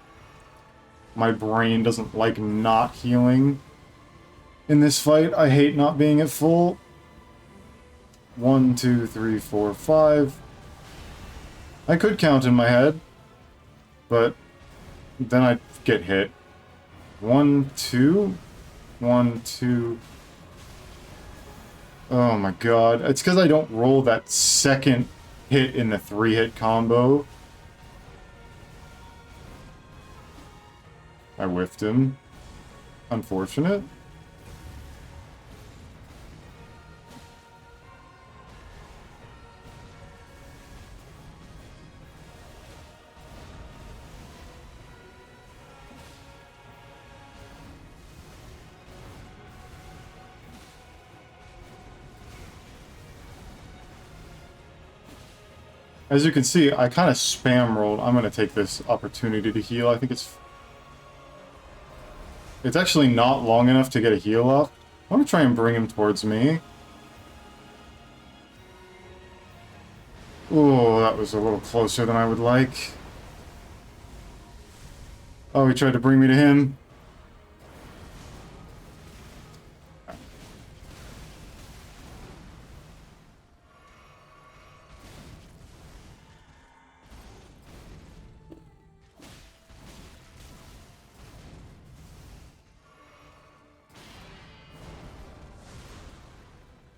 My brain doesn't like not healing. In this fight, I hate not being at full. 1, 2, 3, 4, 5. I could count in my head, but then I'd get hit. 1, 2. 1, 2. Oh my god. It's because I don't roll that second hit in the 3-hit combo. I whiffed him. Unfortunate. As you can see, I kind of spam rolled. I'm going to take this opportunity to heal. I think it's actually not long enough to get a heal off. I want to try and bring him towards me. Oh, that was a little closer than I would like. Oh, he tried to bring me to him.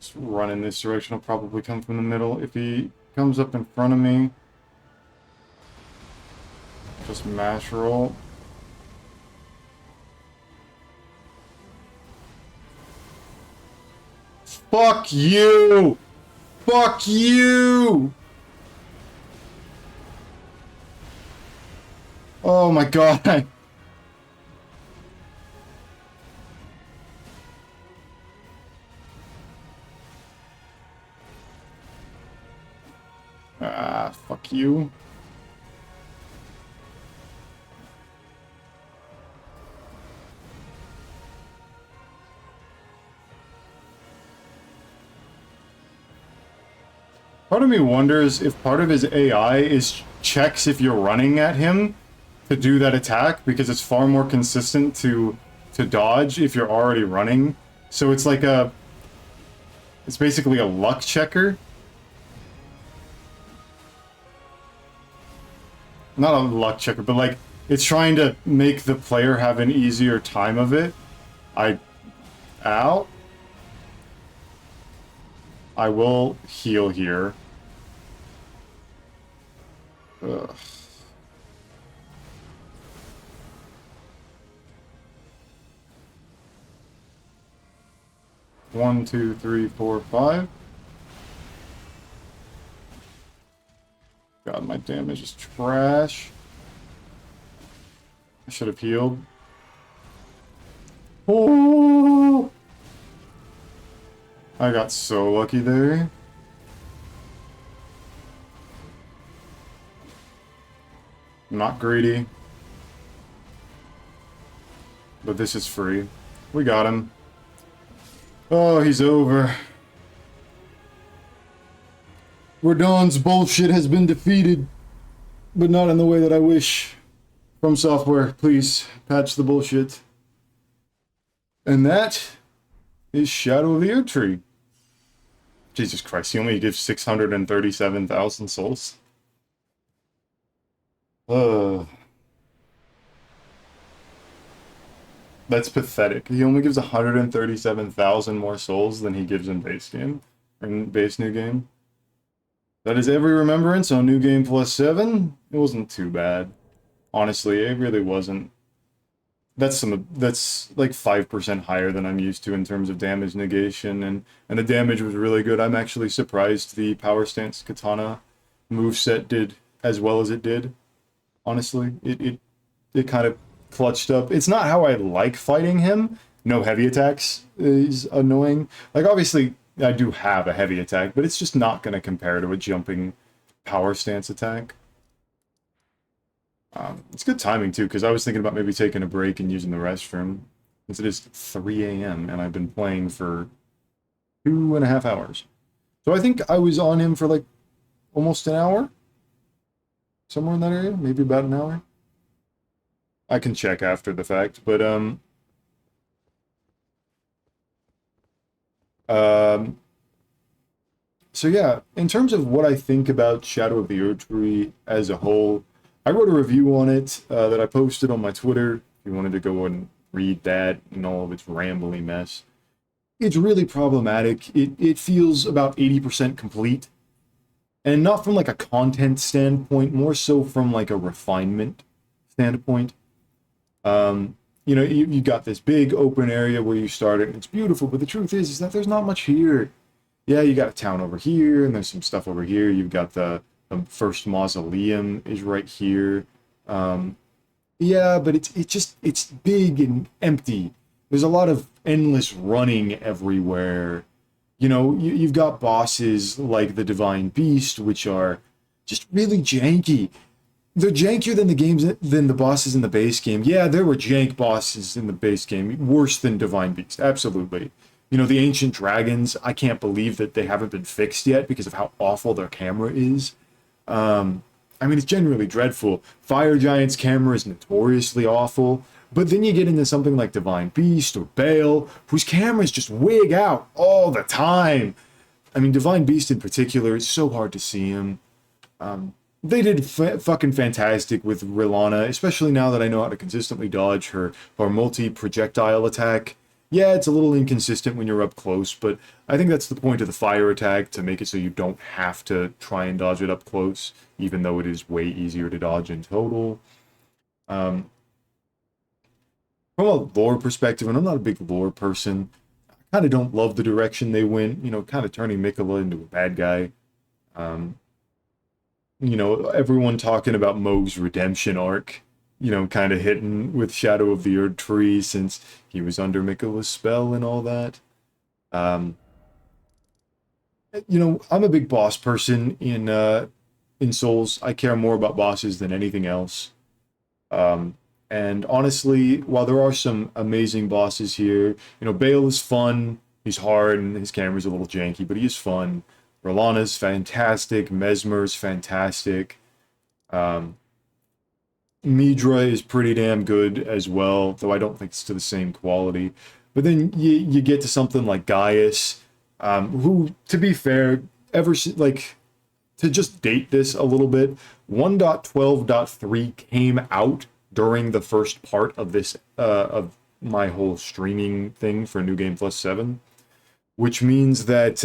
Just run in this direction. I'll probably come from the middle. If he comes up in front of me, just mash roll. Fuck you! Fuck you! Oh my god. Ah, fuck you. Part of me wonders if part of his AI is checks if you're running at him to do that attack, because it's far more consistent to dodge if you're already running. So it's like it's basically a luck checker. not a luck checker, but like it's trying to make the player have an easier time of it. Ow. I will heal here. Ugh. One, two, three, four, five. God, my damage is trash. I should have healed. Oh! I got so lucky there. I'm not greedy. But this is free. We got him. Oh, he's over. Radon's bullshit has been defeated, but not in the way that I wish. From Software, please patch the bullshit. And that is Shadow of the Erdtree. Jesus Christ, he only gives 637,000 souls. That's pathetic. He only gives 137,000 more souls than he gives in base game, or in base new game. That is every remembrance on New Game +7. It wasn't too bad. Honestly, it really wasn't. That's like 5% higher than I'm used to in terms of damage negation, and the damage was really good. I'm actually surprised the Power Stance Katana moveset did as well as it did. Honestly, it kind of clutched up. It's not how I like fighting him. No heavy attacks is annoying. Like, obviously, I do have a heavy attack, but it's just not going to compare to a jumping power stance attack. It's good timing, too, because I was thinking about maybe taking a break and using the restroom. Since it is 3 a.m., and I've been playing for 2.5 hours. So I think I was on him for, like, almost an hour? Somewhere in that area? Maybe about an hour? I can check after the fact, but, so yeah, in terms of what I think about Shadow of the Erdtree as a whole, I wrote a review on it that I posted on my Twitter. If you wanted to go and read that and all of its rambly mess. It's really problematic. It feels about 80% complete. And not from like a content standpoint, more so from like a refinement standpoint. You know, you got this big open area where you started, and it's beautiful, but the truth is that there's not much here. Yeah, you got a town over here, and there's some stuff over here. You've got the first mausoleum is right here. Yeah, but it's big and empty. There's a lot of endless running everywhere. You know, you've got bosses like the Divine Beast, which are just really janky. They're jankier than the bosses in the base game. Yeah, there were jank bosses in the base game, worse than Divine Beast, absolutely. You know, the Ancient Dragons, I can't believe that they haven't been fixed yet because of how awful their camera is. I mean, it's generally dreadful. Fire Giant's camera is notoriously awful. But then you get into something like Divine Beast or Bale, whose cameras just wig out all the time. I mean, Divine Beast in particular, it's so hard to see him. They did fucking fantastic with Rilana, especially now that I know how to consistently dodge her multi-projectile attack. Yeah, it's a little inconsistent when you're up close, but I think that's the point of the fire attack, to make it so you don't have to try and dodge it up close, even though it is way easier to dodge in total. From a lore perspective, and I'm not a big lore person, I kind of don't love the direction they went, you know, kind of turning Mikola into a bad guy. You know, everyone talking about Mohg's redemption arc, you know, kind of hitting with Shadow of the Erdtree since he was under Mikola's spell and all that. You know, I'm a big boss person in Souls. I care more about bosses than anything else. And honestly, while there are some amazing bosses here, you know, Bale is fun. He's hard and his camera's a little janky, but he is fun. Rolana's fantastic. Mesmer's fantastic. Midra is pretty damn good as well, though I don't think it's to the same quality. But then you get to something like Gaius, who, to be fair, like to just date this a little bit, 1.12.3 came out during the first part of this of my whole streaming thing for New Game Plus 7, which means that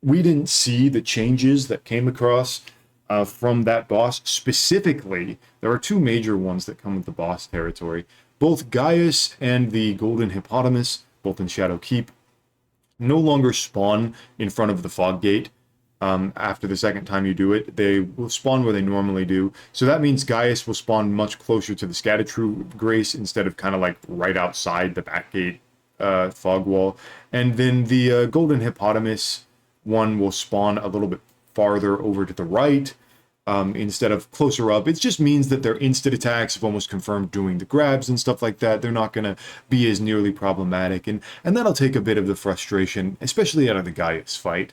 we didn't see the changes that came across from that boss. Specifically, there are two major ones that come with the boss territory. Both Gaius and the Golden Hippopotamus, both in Shadow Keep, no longer spawn in front of the fog gate. After the second time you do it, they will spawn where they normally do. So that means Gaius will spawn much closer to the Scattertrue Grace instead of kind of like right outside the back gate fog wall. And then the Golden Hippopotamus one will spawn a little bit farther over to the right instead of closer up. It just means that their instant attacks have almost confirmed doing the grabs and stuff like that. They're not going to be as nearly problematic. And that'll take a bit of the frustration, especially out of the Gaius fight.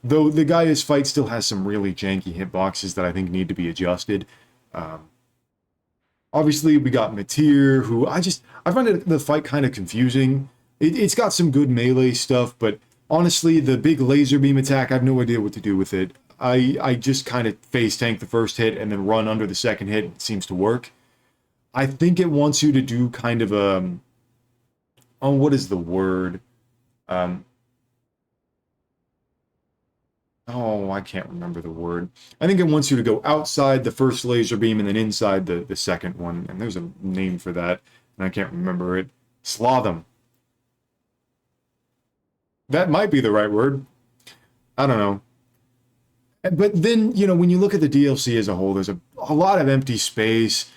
Though the Gaius fight still has some really janky hitboxes that I think need to be adjusted. Obviously, we got Matir, who I find the fight kind of confusing. It's got some good melee stuff, but honestly, the big laser beam attack, I have no idea what to do with it. I just kind of face tank the first hit and then run under the second hit. It seems to work. I think it wants you to do kind of a... Oh, what is the word? Oh, I can't remember the word. I think it wants you to go outside the first laser beam and then inside the second one. And there's a name for that, and I can't remember it. Slotham. That might be the right word. I don't know. But then, you know, when you look at the DLC as a whole, there's a lot of empty space.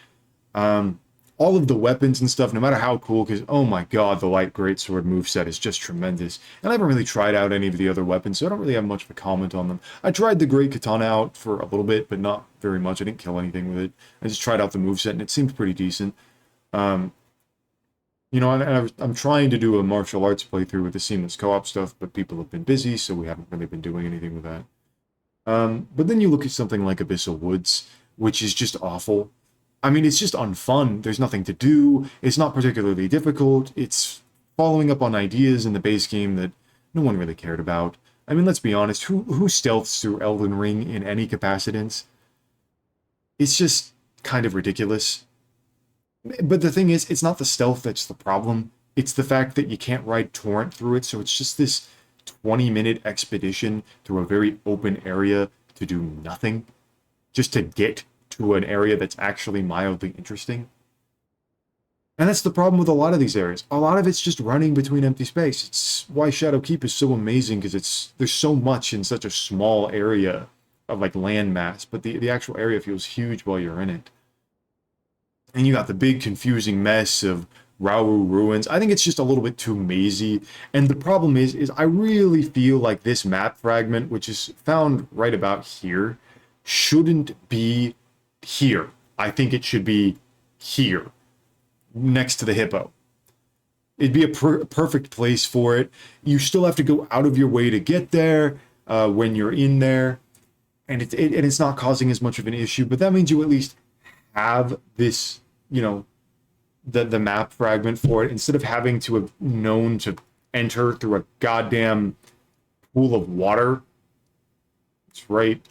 All of the weapons and stuff, no matter how cool, because, oh my god, the light greatsword moveset is just tremendous. And I haven't really tried out any of the other weapons, so I don't really have much of a comment on them. I tried the great katana out for a little bit, but not very much. I didn't kill anything with it. I just tried out the moveset, and it seemed pretty decent. You know, I'm trying to do a martial arts playthrough with the seamless co-op stuff, but people have been busy, so we haven't really been doing anything with that. But then you look at something like Abyssal Woods, which is just awful. I mean, it's just unfun. There's nothing to do. It's not particularly difficult. It's following up on ideas in the base game that no one really cared about. I mean, let's be honest. Who stealths through Elden Ring in any capacitance? It's just kind of ridiculous. But the thing is, it's not the stealth that's the problem. It's the fact that you can't ride Torrent through it, so it's just this 20-minute expedition through a very open area to do nothing. Just to get to an area that's actually mildly interesting. And that's the problem with a lot of these areas. A lot of it's just running between empty space. It's why Shadow Keep is so amazing, because there's so much in such a small area of like land mass, but the actual area feels huge while you're in it. And you got the big confusing mess of Rauru Ruins. I think it's just a little bit too mazy. And the problem is I really feel like this map fragment, which is found right about here, shouldn't be here. I think it should be here, next to the hippo. It'd be a perfect place for it. You still have to go out of your way to get there when you're in there, and it's not causing as much of an issue. But that means you at least have this, you know, the map fragment for it, instead of having to have known to enter through a goddamn pool of water. It's right.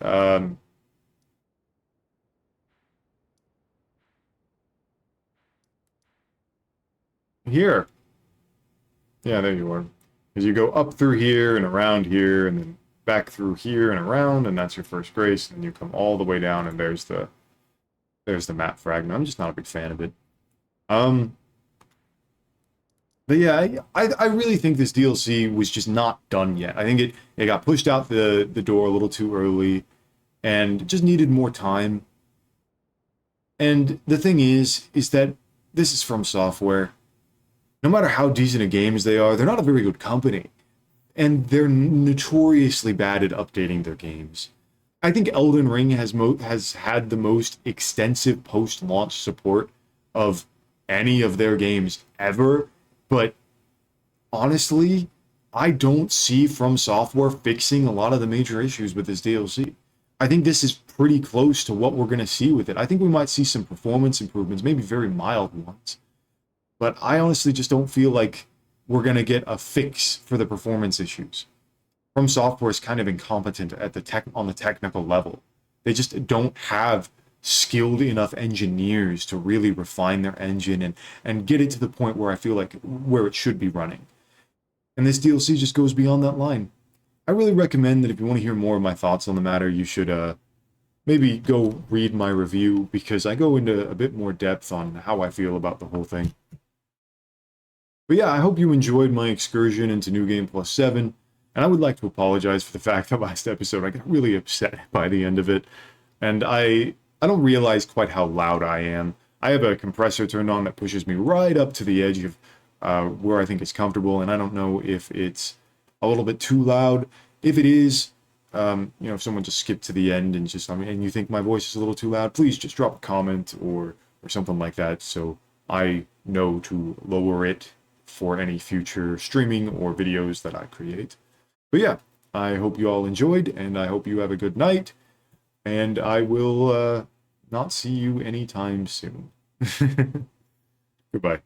Here. Yeah, there you are. Because you go up through here and around here and then back through here and around, and that's your first grace, and you come all the way down, and there's the map fragment. I'm just not a big fan of it. But yeah, I really think this DLC was just not done yet. I think it got pushed out the door a little too early and just needed more time. And the thing is that this is From Software. No matter how decent of games they are, they're not a very good company. And they're notoriously bad at updating their games. I think Elden Ring has had the most extensive post-launch support of any of their games ever, but honestly, I don't see From Software fixing a lot of the major issues with this DLC. I think this is pretty close to what we're going to see with it. I think we might see some performance improvements, maybe very mild ones. But I honestly just don't feel like we're going to get a fix for the performance issues. From Software is kind of incompetent at the on the technical level. They just don't have skilled enough engineers to really refine their engine and get it to the point where I feel like where it should be running. And this DLC just goes beyond that line. I really recommend that if you want to hear more of my thoughts on the matter, you should maybe go read my review, because I go into a bit more depth on how I feel about the whole thing. But yeah, I hope you enjoyed my excursion into New Game Plus 7, and I would like to apologize for the fact that last episode I got really upset by the end of it, and I don't realize quite how loud I am. I have a compressor turned on that pushes me right up to the edge of where I think it's comfortable, and I don't know if it's a little bit too loud. If it is, if someone just skipped to the end and and you think my voice is a little too loud, please just drop a comment or something like that, so I know to lower it for any future streaming or videos that I create. But yeah, I hope you all enjoyed, and I hope you have a good night, and I will not see you anytime soon. Goodbye.